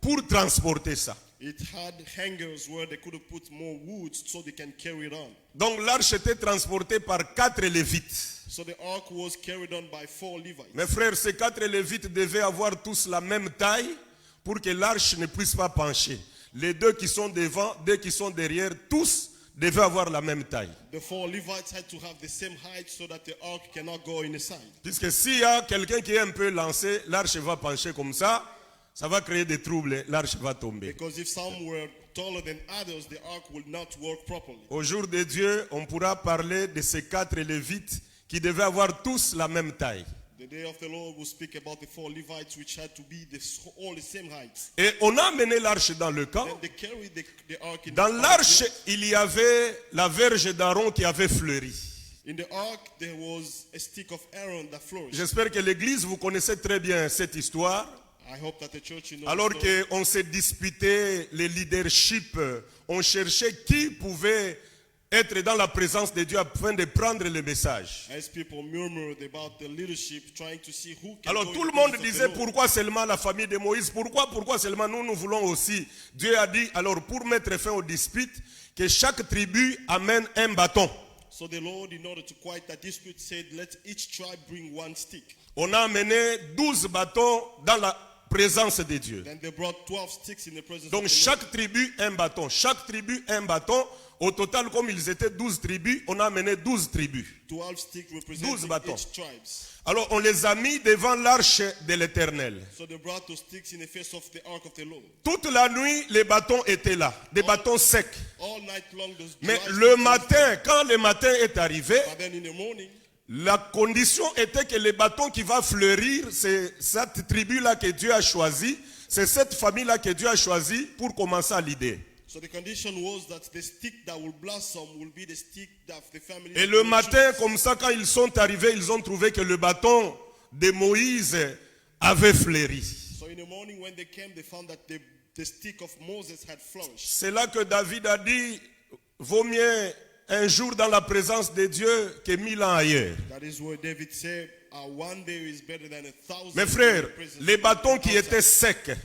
Speaker 4: pour transporter ça.
Speaker 6: It had hangers where they could have put more wood so they can carry it on.
Speaker 4: Donc l'arche était transportée par 4 lévites.
Speaker 6: So the ark was carried on by 4 Levites.
Speaker 4: Mes frères, ces 4 lévites devaient avoir tous la même taille pour que l'arche ne puisse pas pencher. Les 2 qui sont devant, 2 qui sont derrière, tous devaient avoir la même taille.
Speaker 6: The 4 Levites had to have the same height so that the ark cannot go in the side.
Speaker 4: Puisque s'il y a quelqu'un qui est un peu lancé, l'arche va pencher comme ça va créer des troubles, l'arche va tomber.
Speaker 6: Because if some were taller than others, the ark will not work properly.
Speaker 4: Au jour de Dieu, on pourra parler de ces 4 lévites qui devaient avoir tous la même taille.
Speaker 6: The day of the Lord will speak about the 4 Levites which had to be all the same height.
Speaker 4: Et on a amené l'arche dans le camp.
Speaker 6: Then they carried the ark in
Speaker 4: Dans
Speaker 6: the
Speaker 4: l'arche,
Speaker 6: ark.
Speaker 4: il y avait la verge d'Aaron qui avait fleuri.
Speaker 6: In the ark there was a stick of Aaron that flourished.
Speaker 4: J'espère que l'église, vous connaissez très bien cette histoire.
Speaker 6: I hope that the church knows.
Speaker 4: Alors
Speaker 6: the story.
Speaker 4: qu'on s'est disputé le leadership, on cherchait qui pouvait être dans la présence de Dieu afin de prendre le message.
Speaker 6: As people murmured about the leadership, trying to see who can
Speaker 4: Alors
Speaker 6: go
Speaker 4: tout
Speaker 6: in
Speaker 4: le
Speaker 6: the
Speaker 4: monde
Speaker 6: presence of the
Speaker 4: disait
Speaker 6: Lord.
Speaker 4: pourquoi seulement la famille de Moïse, pourquoi seulement nous voulons aussi. Dieu a dit alors pour mettre fin aux disputes que chaque tribu amène un bâton.
Speaker 6: So the Lord, in order to quiet that dispute, said, let each tribe bring 1 stick.
Speaker 4: On a amené 12 bâtons dans la présence de Dieu.
Speaker 6: Then they brought 12 sticks in the presence
Speaker 4: Donc
Speaker 6: of the
Speaker 4: chaque tribu un bâton, chaque tribu un bâton. Au total, comme ils étaient 12 tribus, on a amené 12 tribus.
Speaker 6: Lord. 12 sticks
Speaker 4: 12
Speaker 6: representing
Speaker 4: bâtons.
Speaker 6: each tribes.
Speaker 4: Alors on les a mis devant l'arche de l'Éternel.
Speaker 6: So they brought those sticks in the face of the ark of the Lord.
Speaker 4: Toute la nuit, les bâtons étaient là, des bâtons secs.
Speaker 6: All night long, those
Speaker 4: Mais
Speaker 6: dry
Speaker 4: le
Speaker 6: sticks
Speaker 4: matin, quand le matin est arrivé,
Speaker 6: But then in the morning,
Speaker 4: la condition était que le bâton qui va fleurir, c'est cette tribu-là que Dieu a choisie, c'est cette famille-là que Dieu a choisie pour commencer à l'idée.
Speaker 6: so the condition was that the stick that will blossom will be the stick that the family.
Speaker 4: Et le
Speaker 6: will
Speaker 4: matin,
Speaker 6: choose.
Speaker 4: comme ça, quand ils sont arrivés, ils ont trouvé que le bâton de Moïse avait fleuri.
Speaker 6: So in the morning when they came, they found that the stick of Moses had flourished.
Speaker 4: C'est là que David a dit, vaut mieux un jour dans la présence de Dieu que 1000 ans ailleurs.
Speaker 6: That is where David said, one day is better than 1,000.
Speaker 4: Mes
Speaker 6: in
Speaker 4: frères,
Speaker 6: the presence
Speaker 4: les
Speaker 6: of
Speaker 4: bâtons
Speaker 6: God
Speaker 4: qui
Speaker 6: outside.
Speaker 4: étaient secs,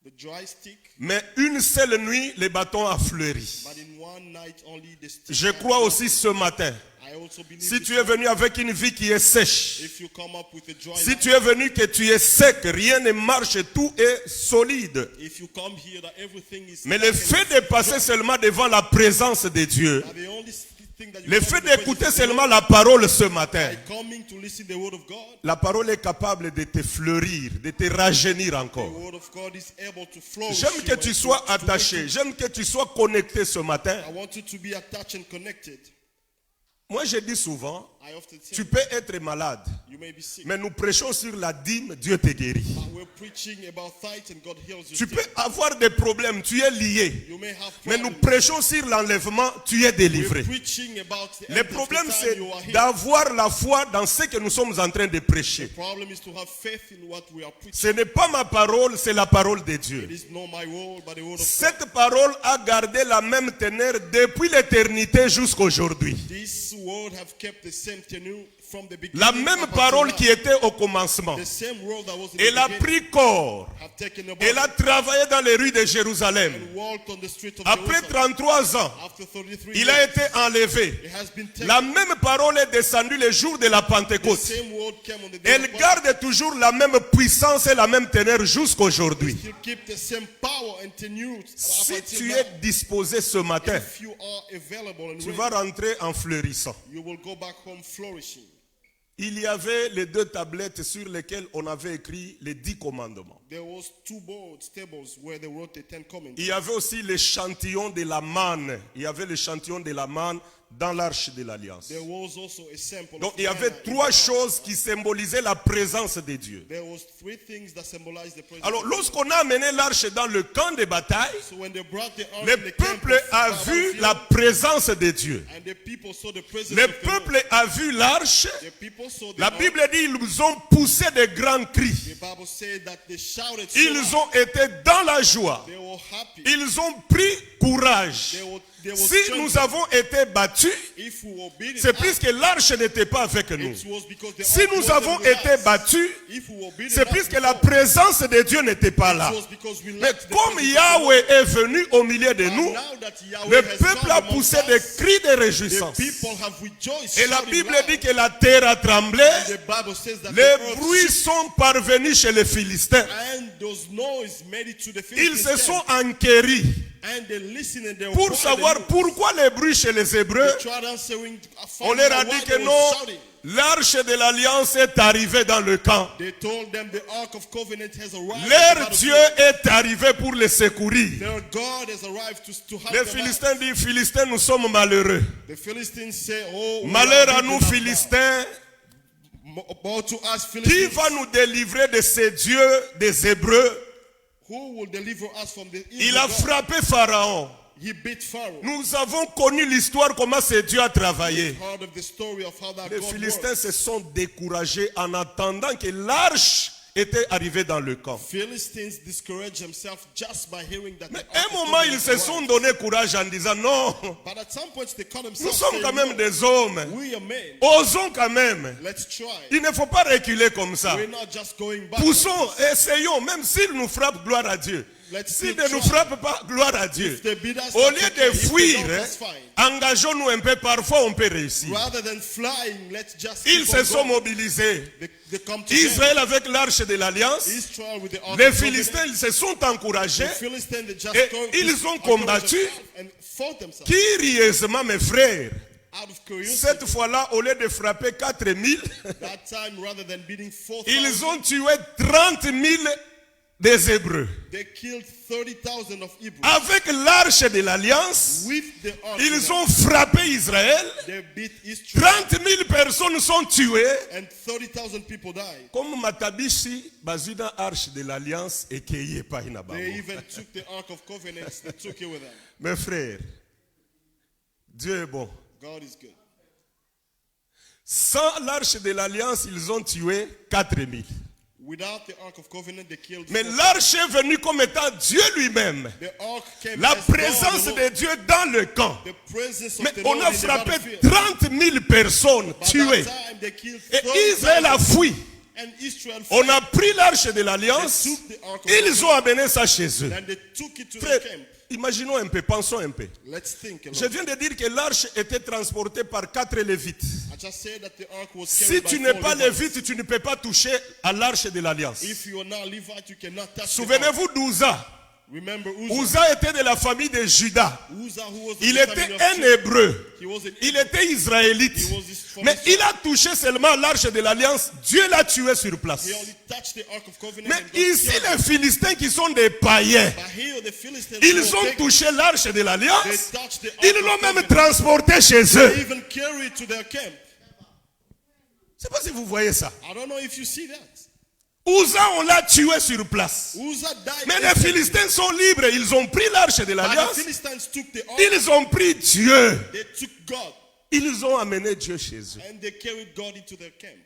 Speaker 6: The dry stick,
Speaker 4: mais une seule nuit, le bâton a fleuri.
Speaker 6: but in one night only the stick.
Speaker 4: Je
Speaker 6: had
Speaker 4: crois
Speaker 6: blossomed.
Speaker 4: aussi ce matin,
Speaker 6: I also believe
Speaker 4: si
Speaker 6: this
Speaker 4: tu es venu avec une vie qui est sèche,
Speaker 6: if you come up with a dry
Speaker 4: si
Speaker 6: life,
Speaker 4: tu es venu que tu es sec, rien ne marche, tout est solide.
Speaker 6: if you come here that everything is
Speaker 4: Mais le
Speaker 6: stuck and
Speaker 4: fait de passer seulement devant la présence de Dieu,
Speaker 6: the only thing that you
Speaker 4: le
Speaker 6: come
Speaker 4: fait
Speaker 6: in the presence
Speaker 4: d'écouter
Speaker 6: of the
Speaker 4: seulement
Speaker 6: Lord,
Speaker 4: la parole ce matin,
Speaker 6: by coming to listen the word of God,
Speaker 4: la parole est capable de te fleurir, de te rajeunir
Speaker 6: the
Speaker 4: encore.
Speaker 6: word of God is able to flourish.
Speaker 4: J'aime
Speaker 6: you
Speaker 4: que
Speaker 6: and
Speaker 4: tu
Speaker 6: to-
Speaker 4: sois
Speaker 6: to make
Speaker 4: attaché,
Speaker 6: you-
Speaker 4: j'aime que tu sois connecté ce matin.
Speaker 6: I want you to be attached and connected.
Speaker 4: Moi je dis souvent,
Speaker 6: I often say,
Speaker 4: tu peux être malade,
Speaker 6: you may be sick,
Speaker 4: mais nous prêchons sur la dîme, Dieu te guérit.
Speaker 6: but we're preaching about sight and God heals you.
Speaker 4: Tu peux avoir des problèmes, tu es lié,
Speaker 6: You may have
Speaker 4: mais nous
Speaker 6: problems.
Speaker 4: prêchons sur l'enlèvement, tu es délivré.
Speaker 6: We're preaching about the
Speaker 4: Le
Speaker 6: end of the
Speaker 4: problème
Speaker 6: time,
Speaker 4: c'est
Speaker 6: you are healed.
Speaker 4: d'avoir la foi dans ce que nous sommes en train de prêcher.
Speaker 6: The problem is to have faith in what we are preaching.
Speaker 4: Ce n'est pas ma parole, c'est la parole de Dieu.
Speaker 6: It is not my word, but the word of God.
Speaker 4: Cette parole a gardé la même teneur depuis l'éternité jusqu'à aujourd'hui.
Speaker 6: This word have kept the same tenure from the beginning.
Speaker 4: La même
Speaker 6: up until
Speaker 4: parole
Speaker 6: now.
Speaker 4: qui était au commencement.
Speaker 6: The same word that was in
Speaker 4: Elle
Speaker 6: the
Speaker 4: a
Speaker 6: beginning
Speaker 4: pris corps.
Speaker 6: have taken the
Speaker 4: Elle a
Speaker 6: body
Speaker 4: travaillé dans les rues de Jérusalem.
Speaker 6: and walked on the street of
Speaker 4: Après
Speaker 6: Jerusalem.
Speaker 4: 33 ans,
Speaker 6: After 33
Speaker 4: il
Speaker 6: years,
Speaker 4: a été enlevé.
Speaker 6: it has been taken.
Speaker 4: La même parole est descendue le jour de la
Speaker 6: The
Speaker 4: Pentecôte.
Speaker 6: same word came on the day
Speaker 4: Elle
Speaker 6: of Pentecost.
Speaker 4: garde toujours la même puissance et la même teneur jusqu'à aujourd'hui.
Speaker 6: You keep the same power and tenure up
Speaker 4: Si
Speaker 6: until
Speaker 4: tu
Speaker 6: now.
Speaker 4: es disposé ce matin,
Speaker 6: If you are available and
Speaker 4: tu
Speaker 6: ready,
Speaker 4: vas rentrer en fleurissant.
Speaker 6: you will go back home flourishing.
Speaker 4: Il y avait les 2 tablettes sur lesquelles on avait écrit les 10 commandements.
Speaker 6: There was 2 boards, tables, where they wrote the 10 commandments.
Speaker 4: Il y avait aussi l'échantillon de la manne. Il y avait l'échantillon de la manne dans l'arche de l'alliance.
Speaker 6: there was also a sample
Speaker 4: Donc
Speaker 6: of
Speaker 4: il y avait
Speaker 6: manna in
Speaker 4: trois
Speaker 6: the ark.
Speaker 4: choses qui symbolisaient la présence de Dieu.
Speaker 6: There was three things that symbolized the presence
Speaker 4: Alors
Speaker 6: of God.
Speaker 4: lorsqu'on a amené l'arche dans le camp de bataille,
Speaker 6: So when they brought the ark
Speaker 4: le
Speaker 6: in the camp
Speaker 4: peuple
Speaker 6: of
Speaker 4: a
Speaker 6: battlefield,
Speaker 4: vu la présence de Dieu.
Speaker 6: and the people saw the presence
Speaker 4: Le
Speaker 6: of the Lord.
Speaker 4: peuple a vu l'arche.
Speaker 6: The people saw the
Speaker 4: La
Speaker 6: ark.
Speaker 4: Bible dit ils ont poussé de grands cris.
Speaker 6: The Bible said that they shouted so
Speaker 4: Ils
Speaker 6: loud.
Speaker 4: ont été dans la joie.
Speaker 6: They were happy.
Speaker 4: Ils ont pris courage.
Speaker 6: They were
Speaker 4: Si nous
Speaker 6: strengthened.
Speaker 4: avons été battus,
Speaker 6: If we were obedient,
Speaker 4: c'est puisque l'arche n'était pas avec nous.
Speaker 6: it was because the
Speaker 4: Si
Speaker 6: ark
Speaker 4: nous
Speaker 6: wasn't
Speaker 4: avons
Speaker 6: with
Speaker 4: été
Speaker 6: us.
Speaker 4: battus,
Speaker 6: If we were obedient
Speaker 4: c'est
Speaker 6: as
Speaker 4: puisque
Speaker 6: before,
Speaker 4: la présence de Dieu n'était pas là.
Speaker 6: it was because we
Speaker 4: Mais
Speaker 6: lacked the
Speaker 4: comme
Speaker 6: presence of the
Speaker 4: Yahweh
Speaker 6: Lord.
Speaker 4: est venu au milieu de nous,
Speaker 6: Now that Yahweh
Speaker 4: le
Speaker 6: has
Speaker 4: peuple
Speaker 6: come
Speaker 4: a
Speaker 6: amongst
Speaker 4: poussé
Speaker 6: us,
Speaker 4: des cris de
Speaker 6: the
Speaker 4: réjouissance.
Speaker 6: people have rejoiced,
Speaker 4: Et la
Speaker 6: shouting
Speaker 4: Bible
Speaker 6: loud.
Speaker 4: dit que la terre a tremblé.
Speaker 6: The Bible says that
Speaker 4: Les
Speaker 6: the earth
Speaker 4: bruits
Speaker 6: shook,
Speaker 4: sont parvenus chez les Philistins.
Speaker 6: and those noise made it to the
Speaker 4: Ils
Speaker 6: Philistines
Speaker 4: se sont
Speaker 6: camp.
Speaker 4: enquéris
Speaker 6: And they listened and they were
Speaker 4: pour
Speaker 6: quiet
Speaker 4: savoir
Speaker 6: and
Speaker 4: pourquoi les bruits chez les Hébreux.
Speaker 6: they tried answering,
Speaker 4: On leur a
Speaker 6: finding out
Speaker 4: dit
Speaker 6: why
Speaker 4: que
Speaker 6: they were
Speaker 4: non,
Speaker 6: shouting.
Speaker 4: l'arche de l'alliance est arrivée dans le camp.
Speaker 6: They told them the Ark of Covenant has arrived.
Speaker 4: Leur
Speaker 6: at the
Speaker 4: Dieu
Speaker 6: battlefield.
Speaker 4: est arrivé pour les secourir.
Speaker 6: Their God has arrived to help
Speaker 4: Les
Speaker 6: them out.
Speaker 4: Philistins disent, Philistins, nous sommes malheureux.
Speaker 6: The Philistines say, oh, we
Speaker 4: Malheur
Speaker 6: are
Speaker 4: à nous,
Speaker 6: beaten up
Speaker 4: Philistins.
Speaker 6: now. About to us
Speaker 4: Qui
Speaker 6: Philistines,
Speaker 4: va nous délivrer de ces dieux des Hébreux?
Speaker 6: who will deliver us from the
Speaker 4: Il
Speaker 6: evil
Speaker 4: a
Speaker 6: God?
Speaker 4: frappé Pharaon.
Speaker 6: He beat Pharaoh.
Speaker 4: Nous avons connu l'histoire, comment ce Dieu a travaillé.
Speaker 6: Part of the story of how that
Speaker 4: Les
Speaker 6: God
Speaker 4: Philistins
Speaker 6: works.
Speaker 4: se sont découragés en attendant que l'arche était arrivée dans le camp.
Speaker 6: Philistines discouraged themselves just by hearing that.
Speaker 4: Mais
Speaker 6: the
Speaker 4: à
Speaker 6: Ark
Speaker 4: un
Speaker 6: of
Speaker 4: moment,
Speaker 6: Covenant
Speaker 4: ils se
Speaker 6: arrived.
Speaker 4: sont donné courage en disant non,
Speaker 6: But at some point they caught
Speaker 4: nous
Speaker 6: themselves
Speaker 4: sommes
Speaker 6: saying,
Speaker 4: quand même
Speaker 6: no,
Speaker 4: des hommes.
Speaker 6: we are men.
Speaker 4: Osons quand même.
Speaker 6: Let's try.
Speaker 4: Il ne faut pas reculer comme ça.
Speaker 6: We're not just going back.
Speaker 4: Poussons, essayons, même s'il nous frappe, gloire à Dieu.
Speaker 6: Let's
Speaker 4: S'il
Speaker 6: still
Speaker 4: ne nous
Speaker 6: try.
Speaker 4: frappe pas, gloire à Dieu.
Speaker 6: If they beat us,
Speaker 4: Au
Speaker 6: that's
Speaker 4: lieu
Speaker 6: okay.
Speaker 4: de
Speaker 6: If they
Speaker 4: fuir,
Speaker 6: don't,
Speaker 4: hein,
Speaker 6: that's fine.
Speaker 4: engageons-nous un peu, parfois on peut réussir.
Speaker 6: Rather than flying, let's just
Speaker 4: Ils
Speaker 6: keep on
Speaker 4: se sont
Speaker 6: going.
Speaker 4: mobilisés.
Speaker 6: They come together.
Speaker 4: Israël avec l'arche de l'alliance,
Speaker 6: Israel with the Ark
Speaker 4: les
Speaker 6: of Covenant.
Speaker 4: Philistins, ils se sont encouragés.
Speaker 6: The Philistines, they just
Speaker 4: Et
Speaker 6: go-
Speaker 4: ils ont
Speaker 6: encouraged
Speaker 4: combattu.
Speaker 6: themselves and fought themselves.
Speaker 4: Curieusement, mes frères,
Speaker 6: Out of curiosity,
Speaker 4: cette fois-là, au lieu de frapper 4000,
Speaker 6: that time, rather than beating 4,000,
Speaker 4: ils ont tué 30 000 des Hébreux.
Speaker 6: they killed 30,000 of Hebrews.
Speaker 4: Avec l'arche de l'alliance,
Speaker 6: With the Ark,
Speaker 4: ils ont frappé Israël.
Speaker 6: they beat Israel,
Speaker 4: 30 000 personnes sont tuées.
Speaker 6: and 30,000 people died.
Speaker 4: Comme Matabishi, Bazina arche de l'alliance et Keye Pahina Bango.
Speaker 6: They even took the Ark of Covenants, they took it with them.
Speaker 4: Mes frères, Dieu est bon.
Speaker 6: God is good.
Speaker 4: Sans l'arche de l'alliance, ils ont tué 4 000.
Speaker 6: Without the Ark of Covenant, they killed
Speaker 4: Mais
Speaker 6: 4,000.
Speaker 4: l'arche est venue comme étant Dieu lui-même.
Speaker 6: The Ark came
Speaker 4: La
Speaker 6: as God,
Speaker 4: présence
Speaker 6: the Lord.
Speaker 4: de Dieu dans le camp.
Speaker 6: The presence of
Speaker 4: Mais
Speaker 6: the
Speaker 4: on
Speaker 6: Lord
Speaker 4: a
Speaker 6: in the
Speaker 4: frappé
Speaker 6: battlefield.
Speaker 4: 30 000 personnes
Speaker 6: By
Speaker 4: tuées.
Speaker 6: that time, they killed
Speaker 4: Et
Speaker 6: 30,000,
Speaker 4: Israël a fui.
Speaker 6: and Israel
Speaker 4: On
Speaker 6: fled.
Speaker 4: a pris l'arche de l'alliance.
Speaker 6: They took the Ark of
Speaker 4: Ils ont amené ça chez eux.
Speaker 6: And they took it to
Speaker 4: Frère,
Speaker 6: the camp.
Speaker 4: imaginons un peu, pensons un peu.
Speaker 6: Let's think a
Speaker 4: Je
Speaker 6: lot.
Speaker 4: viens de dire que l'arche était transportée par 4 Lévites.
Speaker 6: I just said that the ark was
Speaker 4: Si
Speaker 6: carried
Speaker 4: tu
Speaker 6: by
Speaker 4: n'es
Speaker 6: 4
Speaker 4: pas
Speaker 6: Levites.
Speaker 4: Lévite, tu ne peux pas toucher à l'arche de l'alliance.
Speaker 6: If you are not Levite, you cannot touch the ark.
Speaker 4: Souvenez-vous d'Ouza.
Speaker 6: Remember Uzzah.
Speaker 4: Uza était de la famille de Juda.
Speaker 6: Uzzah, who was
Speaker 4: Il
Speaker 6: the
Speaker 4: était
Speaker 6: family of
Speaker 4: un
Speaker 6: Judah.
Speaker 4: hébreu.
Speaker 6: He was an
Speaker 4: Il était israélite.
Speaker 6: He was from
Speaker 4: Mais
Speaker 6: Israel.
Speaker 4: il a touché seulement l'arche de l'alliance. Dieu l'a tué sur place.
Speaker 6: He only touched the ark of covenant.
Speaker 4: Mais
Speaker 6: and God
Speaker 4: ici,
Speaker 6: killed him.
Speaker 4: les Philistins qui sont des païens,
Speaker 6: But here the Philistines
Speaker 4: ils
Speaker 6: were
Speaker 4: ont
Speaker 6: big.
Speaker 4: touché l'arche de
Speaker 6: They
Speaker 4: l'alliance.
Speaker 6: touched the ark
Speaker 4: Ils
Speaker 6: of
Speaker 4: l'ont même
Speaker 6: covenant.
Speaker 4: transporté chez
Speaker 6: They
Speaker 4: eux.
Speaker 6: even carried it to their camp.
Speaker 4: Je ne sais pas si vous voyez ça.
Speaker 6: I don't know if you see that.
Speaker 4: Uza, on l'a tué sur place.
Speaker 6: Uzzah died.
Speaker 4: Mais les
Speaker 6: instantly.
Speaker 4: Philistins sont libres. Ils ont pris l'arche de
Speaker 6: But the
Speaker 4: l'alliance.
Speaker 6: Philistines took the ark.
Speaker 4: Ils ont pris Dieu.
Speaker 6: They took God.
Speaker 4: Ils ont amené Dieu chez eux.
Speaker 6: And they carried God into their camp.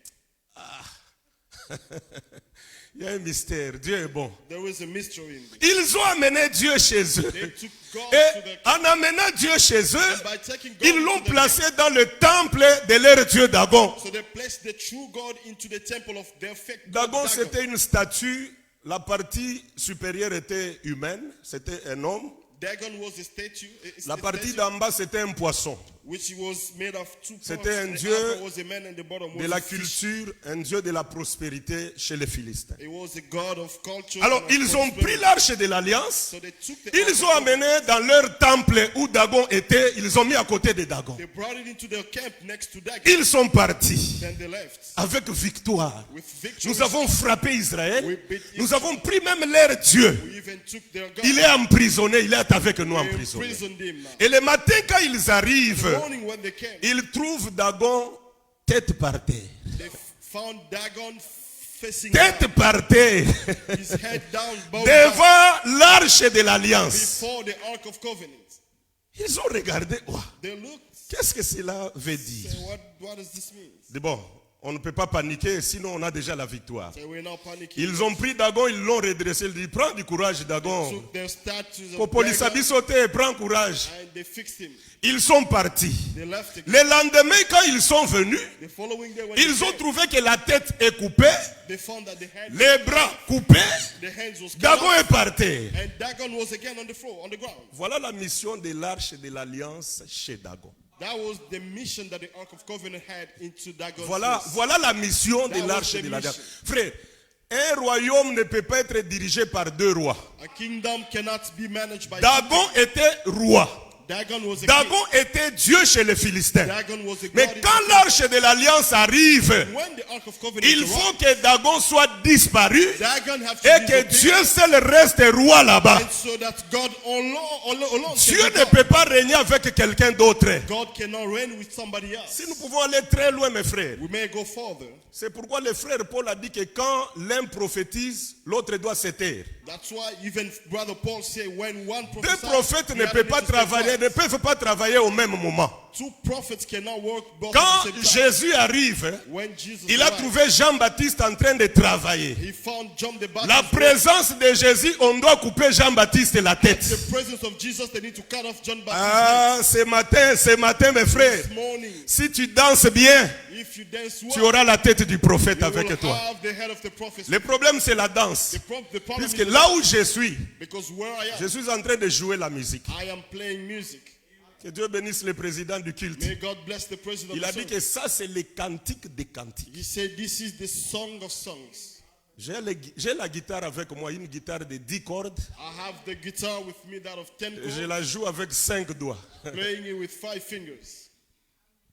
Speaker 4: Il y a un mystère. Dieu est bon.
Speaker 6: There is a mystery in this.
Speaker 4: Ils ont amené Dieu chez eux.
Speaker 6: They took God
Speaker 4: Et
Speaker 6: to their camp.
Speaker 4: en amenant Dieu chez eux,
Speaker 6: By taking God
Speaker 4: ils
Speaker 6: into
Speaker 4: l'ont
Speaker 6: their
Speaker 4: placé
Speaker 6: camp,
Speaker 4: dans le temple de leur Dieu Dagon.
Speaker 6: so they placed the true God into the temple of their fake God,
Speaker 4: Dagon,
Speaker 6: Dagon.
Speaker 4: c'était une statue. La partie supérieure était humaine. C'était un homme.
Speaker 6: Dagon was a statue.
Speaker 4: La partie d'en bas, c'était un poisson.
Speaker 6: Which was made of two parts.
Speaker 4: C'était un
Speaker 6: The
Speaker 4: dieu
Speaker 6: upper was a man and the bottom was
Speaker 4: De la
Speaker 6: a fish.
Speaker 4: culture, un Dieu de la prospérité chez les Philistins.
Speaker 6: It was a God of culture.
Speaker 4: Alors,
Speaker 6: and of
Speaker 4: ils ont pris
Speaker 6: prosperity.
Speaker 4: l'arche de l'alliance.
Speaker 6: So they took the
Speaker 4: Ils
Speaker 6: ark
Speaker 4: ont
Speaker 6: of
Speaker 4: amené dans leur temple où Dagon était. Ils ont mis à côté de Dagon.
Speaker 6: They brought it into their camp next to Dagon.
Speaker 4: Ils sont partis
Speaker 6: Then they left
Speaker 4: avec victoire.
Speaker 6: with victory.
Speaker 4: Nous avons frappé Israël.
Speaker 6: We beat
Speaker 4: Nous avons pris même leur Dieu.
Speaker 6: We even took their God.
Speaker 4: Il est emprisonné. Il est avec nous
Speaker 6: We
Speaker 4: emprisonné.
Speaker 6: imprisoned him now.
Speaker 4: Et le matin, quand ils arrivent,
Speaker 6: morning when they came,
Speaker 4: ils trouvent Dagon tête par terre.
Speaker 6: they found Dagon facing
Speaker 4: Tête
Speaker 6: down,
Speaker 4: par terre.
Speaker 6: his head down, bowed down
Speaker 4: Devant l'arche de l'alliance.
Speaker 6: before the Ark of Covenant.
Speaker 4: Ils ont regardé. Ouah,
Speaker 6: They looked,
Speaker 4: qu'est-ce que cela veut dire?
Speaker 6: say, what does this mean?
Speaker 4: C'est bon, on ne peut pas paniquer, sinon on a déjà la victoire.
Speaker 6: Say, we're not panicking.
Speaker 4: Ils ont pris Dagon, ils l'ont redressé. Ils dit, prends du courage, Dagon.
Speaker 6: Took their statues of
Speaker 4: Popolisa
Speaker 6: Dagon
Speaker 4: bisote, prends courage.
Speaker 6: and they fixed him.
Speaker 4: Ils sont partis.
Speaker 6: They left him.
Speaker 4: Le lendemain, quand ils sont venus,
Speaker 6: The following day when
Speaker 4: ils
Speaker 6: they
Speaker 4: ont
Speaker 6: came,
Speaker 4: trouvé que la tête est coupée,
Speaker 6: they found that the head,
Speaker 4: les bras coupés,
Speaker 6: the hands was cut
Speaker 4: Dagon
Speaker 6: off,
Speaker 4: est par terre.
Speaker 6: and Dagon was again on the floor, on the ground.
Speaker 4: Voilà la mission de l'arche de l'alliance chez Dagon.
Speaker 6: That was the mission that the Ark of Covenant had into Dagon's
Speaker 4: Voilà,
Speaker 6: face.
Speaker 4: voilà la mission de
Speaker 6: That was
Speaker 4: l'arche
Speaker 6: the
Speaker 4: de l'alliance.
Speaker 6: mission.
Speaker 4: Frère, un royaume ne peut pas être dirigé par deux rois.
Speaker 6: A kingdom cannot be managed by
Speaker 4: Dagon était roi.
Speaker 6: Dagon was a
Speaker 4: Dagon
Speaker 6: king.
Speaker 4: était Dieu chez les Philistins.
Speaker 6: Dagon was a
Speaker 4: Mais
Speaker 6: god in
Speaker 4: quand
Speaker 6: the
Speaker 4: l'arche de l'alliance arrive,
Speaker 6: kingdom. When the Ark of Covenant
Speaker 4: il
Speaker 6: arrived,
Speaker 4: faut que Dagon soit disparu
Speaker 6: Dagon have to
Speaker 4: et que
Speaker 6: disappear,
Speaker 4: Dieu seul reste roi là-bas.
Speaker 6: and so that God alone
Speaker 4: Dieu
Speaker 6: can be
Speaker 4: ne
Speaker 6: God.
Speaker 4: peut pas régner avec quelqu'un d'autre.
Speaker 6: God cannot reign with somebody else.
Speaker 4: Si nous pouvons aller très loin, mes frères,
Speaker 6: We may go further.
Speaker 4: c'est pourquoi le frère Paul a dit que quand l'un prophétise, l'autre doit se taire.
Speaker 6: That's why even Brother Paul said when one
Speaker 4: Deux
Speaker 6: prophesies,
Speaker 4: prophètes
Speaker 6: the
Speaker 4: ne
Speaker 6: other
Speaker 4: peuvent pas
Speaker 6: needs to stay
Speaker 4: travailler,
Speaker 6: quiet.
Speaker 4: ne peuvent pas travailler au même moment.
Speaker 6: Two prophets cannot work both
Speaker 4: Quand
Speaker 6: at the same time.
Speaker 4: Jésus arrive,
Speaker 6: When Jesus
Speaker 4: il a
Speaker 6: arrived,
Speaker 4: trouvé Jean-Baptiste en train de travailler.
Speaker 6: he found John the Baptist.
Speaker 4: La présence de Jésus, on doit couper Jean-Baptiste la tête.
Speaker 6: The presence of Jesus, they need to cut off John Baptist's
Speaker 4: Ah, ce matin, mes frères,
Speaker 6: head. This morning,
Speaker 4: si tu danses bien,
Speaker 6: if you dance
Speaker 4: tu
Speaker 6: well,
Speaker 4: auras la tête du prophète
Speaker 6: you
Speaker 4: avec
Speaker 6: will
Speaker 4: toi.
Speaker 6: have the head of the prophet.
Speaker 4: Le problème, c'est la danse.
Speaker 6: The problem
Speaker 4: Puisque
Speaker 6: is
Speaker 4: là où je suis,
Speaker 6: because where I am,
Speaker 4: je suis en train de jouer la musique.
Speaker 6: I am playing music.
Speaker 4: Que Dieu bénisse le président du culte.
Speaker 6: May God bless the president
Speaker 4: Il
Speaker 6: of
Speaker 4: a
Speaker 6: the
Speaker 4: dit que ça, c'est le cantique des cantiques.
Speaker 6: He said this is the song of songs.
Speaker 4: J'ai la guitare avec moi, une guitare de 10 cordes.
Speaker 6: I have the guitar with me that of 10
Speaker 4: Je
Speaker 6: chords,
Speaker 4: la joue avec 5 doigts.
Speaker 6: playing it with 5 fingers.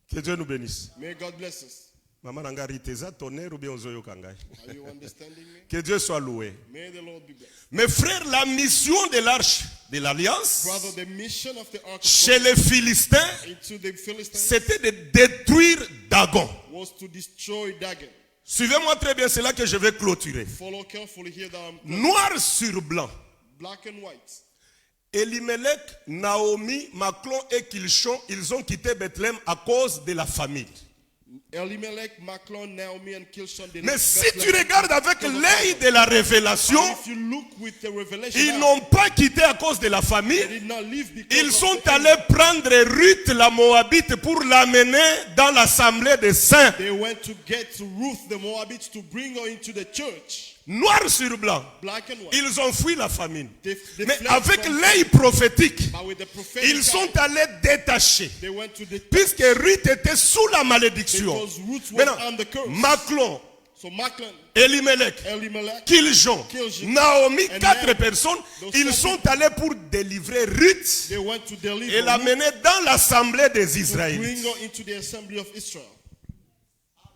Speaker 4: Que Dieu nous bénisse.
Speaker 6: May God bless us.
Speaker 4: Maman Nangari, teza tonnerre ou bien ozoyo kangai.
Speaker 6: Are you understanding me?
Speaker 4: Que Dieu soit loué.
Speaker 6: May the Lord be blessed.
Speaker 4: Mes frères, la mission de l'arche de l'alliance
Speaker 6: Brother, the mission of the Ark of
Speaker 4: chez les Philistins,
Speaker 6: Covenant into the Philistines
Speaker 4: c'était de détruire Dagon.
Speaker 6: was to destroy Dagon.
Speaker 4: Suivez-moi très bien, c'est là que je vais clôturer.
Speaker 6: Follow carefully here that I'm
Speaker 4: Noir sur blanc.
Speaker 6: black and white.
Speaker 4: Elimelech, Naomi, Maclon et Kilchon, ils ont quitté Bethléem à cause de la famine.
Speaker 6: Elimelech, Maclon, Naomi, and Kilshon. They
Speaker 4: Mais
Speaker 6: left
Speaker 4: si tu
Speaker 6: Bethlehem
Speaker 4: regardes avec
Speaker 6: because of
Speaker 4: l'œil
Speaker 6: famine.
Speaker 4: de la révélation,
Speaker 6: If you look with the revelation,
Speaker 4: ils
Speaker 6: now,
Speaker 4: n'ont pas quitté à cause de la
Speaker 6: they
Speaker 4: famine.
Speaker 6: did not leave because
Speaker 4: Ils
Speaker 6: of
Speaker 4: sont
Speaker 6: the
Speaker 4: allés prendre Ruth la Moabite pour l'amener dans l'assemblée des saints.
Speaker 6: They went to get Ruth the Moabite to bring her into the church.
Speaker 4: Noir sur blanc.
Speaker 6: Black and white.
Speaker 4: Ils ont fui la famine.
Speaker 6: They
Speaker 4: Mais
Speaker 6: fled
Speaker 4: avec
Speaker 6: from-
Speaker 4: l'œil prophétique,
Speaker 6: But with the prophetic
Speaker 4: ils sont
Speaker 6: eye,
Speaker 4: allés détachés.
Speaker 6: they went to the
Speaker 4: Puisque Ruth était sous la malédiction.
Speaker 6: because Ruth was
Speaker 4: Maintenant,
Speaker 6: on the curse.
Speaker 4: Maclon,
Speaker 6: So Maclon,
Speaker 4: Elimelech,
Speaker 6: Elimelech,
Speaker 4: Kiljon,
Speaker 6: Kiljon,
Speaker 4: Naomi,
Speaker 6: and
Speaker 4: 4
Speaker 6: Naomi.
Speaker 4: personnes,
Speaker 6: Those
Speaker 4: ils
Speaker 6: four
Speaker 4: sont allés pour délivrer Ruth
Speaker 6: they went to deliver
Speaker 4: et
Speaker 6: Ruth
Speaker 4: l'amener dans l'assemblée des
Speaker 6: to bring
Speaker 4: Israélites.
Speaker 6: her into the assembly of Israel.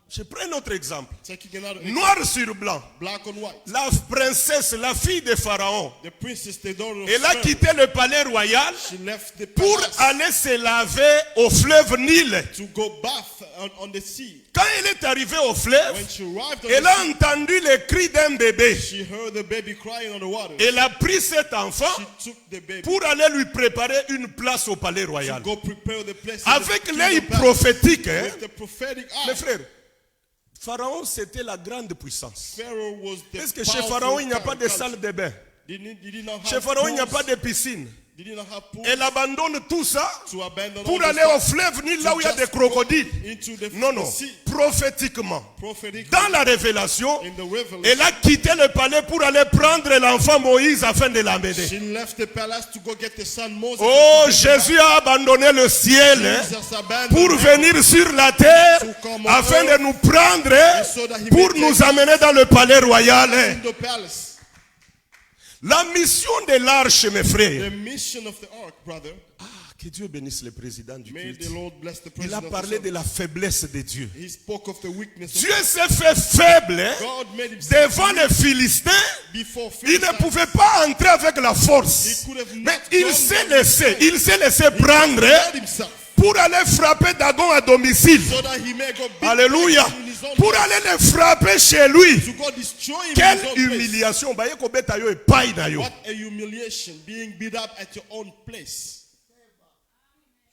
Speaker 4: Je prends un autre exemple.
Speaker 6: Taking another
Speaker 4: Noir sur blanc.
Speaker 6: black and white.
Speaker 4: La princesse, la fille de Pharaon,
Speaker 6: The princess, the daughter of
Speaker 4: elle a
Speaker 6: Pharaoh,
Speaker 4: quitté le palais royal
Speaker 6: she left the
Speaker 4: pour
Speaker 6: palace
Speaker 4: aller se laver au fleuve Nil.
Speaker 6: to go bath on the sea.
Speaker 4: Quand elle est arrivée au fleuve,
Speaker 6: When she arrived on
Speaker 4: elle a
Speaker 6: the sea,
Speaker 4: entendu le cri d'un bébé.
Speaker 6: she heard the baby crying on the water.
Speaker 4: Elle a pris cet enfant
Speaker 6: She took the baby
Speaker 4: pour aller lui préparer une place au palais royal.
Speaker 6: to go prepare the place in
Speaker 4: Avec
Speaker 6: the
Speaker 4: l'œil
Speaker 6: kingdom palace.
Speaker 4: prophétique, hein,
Speaker 6: With the prophetic eye.
Speaker 4: mes frères, Pharaon c'était la grande puissance.
Speaker 6: Pharaoh was the
Speaker 4: Est-ce que chez
Speaker 6: powerful
Speaker 4: Pharaon il n'y a pas de
Speaker 6: country.
Speaker 4: salle de bain?
Speaker 6: Did not have
Speaker 4: Chez Pharaon il n'y a
Speaker 6: pools.
Speaker 4: pas de piscine.
Speaker 6: Did not have pools
Speaker 4: Elle abandonne tout ça
Speaker 6: to abandon
Speaker 4: pour
Speaker 6: all
Speaker 4: aller
Speaker 6: the
Speaker 4: au
Speaker 6: stuff
Speaker 4: fleuve Nil là où il y a
Speaker 6: to
Speaker 4: des
Speaker 6: just go
Speaker 4: crocodiles.
Speaker 6: into the
Speaker 4: Non, non,
Speaker 6: sea.
Speaker 4: prophétiquement.
Speaker 6: Prophetic
Speaker 4: Dans la révélation,
Speaker 6: in the revelation.
Speaker 4: elle a quitté le palais pour aller prendre l'enfant Moïse afin de l'amener.
Speaker 6: She left the palace to go get the son Moses.
Speaker 4: Oh, Jésus a abandonné le ciel hein,
Speaker 6: Jesus abandoned
Speaker 4: pour
Speaker 6: heaven
Speaker 4: venir sur la terre
Speaker 6: to come on
Speaker 4: afin de
Speaker 6: earth
Speaker 4: nous prendre hein,
Speaker 6: so that he
Speaker 4: pour
Speaker 6: may
Speaker 4: nous
Speaker 6: take
Speaker 4: amener dans le palais royal. hein.
Speaker 6: in the palace.
Speaker 4: La mission de l'arche, mes frères.
Speaker 6: The mission of the ark, brother.
Speaker 4: Ah, que Dieu bénisse le président du
Speaker 6: May
Speaker 4: culte.
Speaker 6: the Lord bless the
Speaker 4: Il a
Speaker 6: president.
Speaker 4: parlé de la faiblesse de Dieu.
Speaker 6: He spoke of the weakness of
Speaker 4: Dieu s'est fait faible hein,
Speaker 6: God made himself
Speaker 4: devant les Philistins.
Speaker 6: before
Speaker 4: Il ne
Speaker 6: Philistines.
Speaker 4: pouvait pas entrer avec la force.
Speaker 6: He could have
Speaker 4: Mais
Speaker 6: not
Speaker 4: il
Speaker 6: gone
Speaker 4: s'est
Speaker 6: down
Speaker 4: laissé
Speaker 6: himself.
Speaker 4: prendre
Speaker 6: He
Speaker 4: hein,
Speaker 6: himself
Speaker 4: pour pour aller frapper Dagon à domicile.
Speaker 6: so that he may go beat
Speaker 4: Alléluia.
Speaker 6: Dagon in his own
Speaker 4: Pour
Speaker 6: place,
Speaker 4: aller le frapper chez lui.
Speaker 6: to go destroy him in
Speaker 4: Quelle
Speaker 6: his own place.
Speaker 4: humiliation. Baye ko beta yo epai na yo.
Speaker 6: What a humiliation, being beat up at your own place.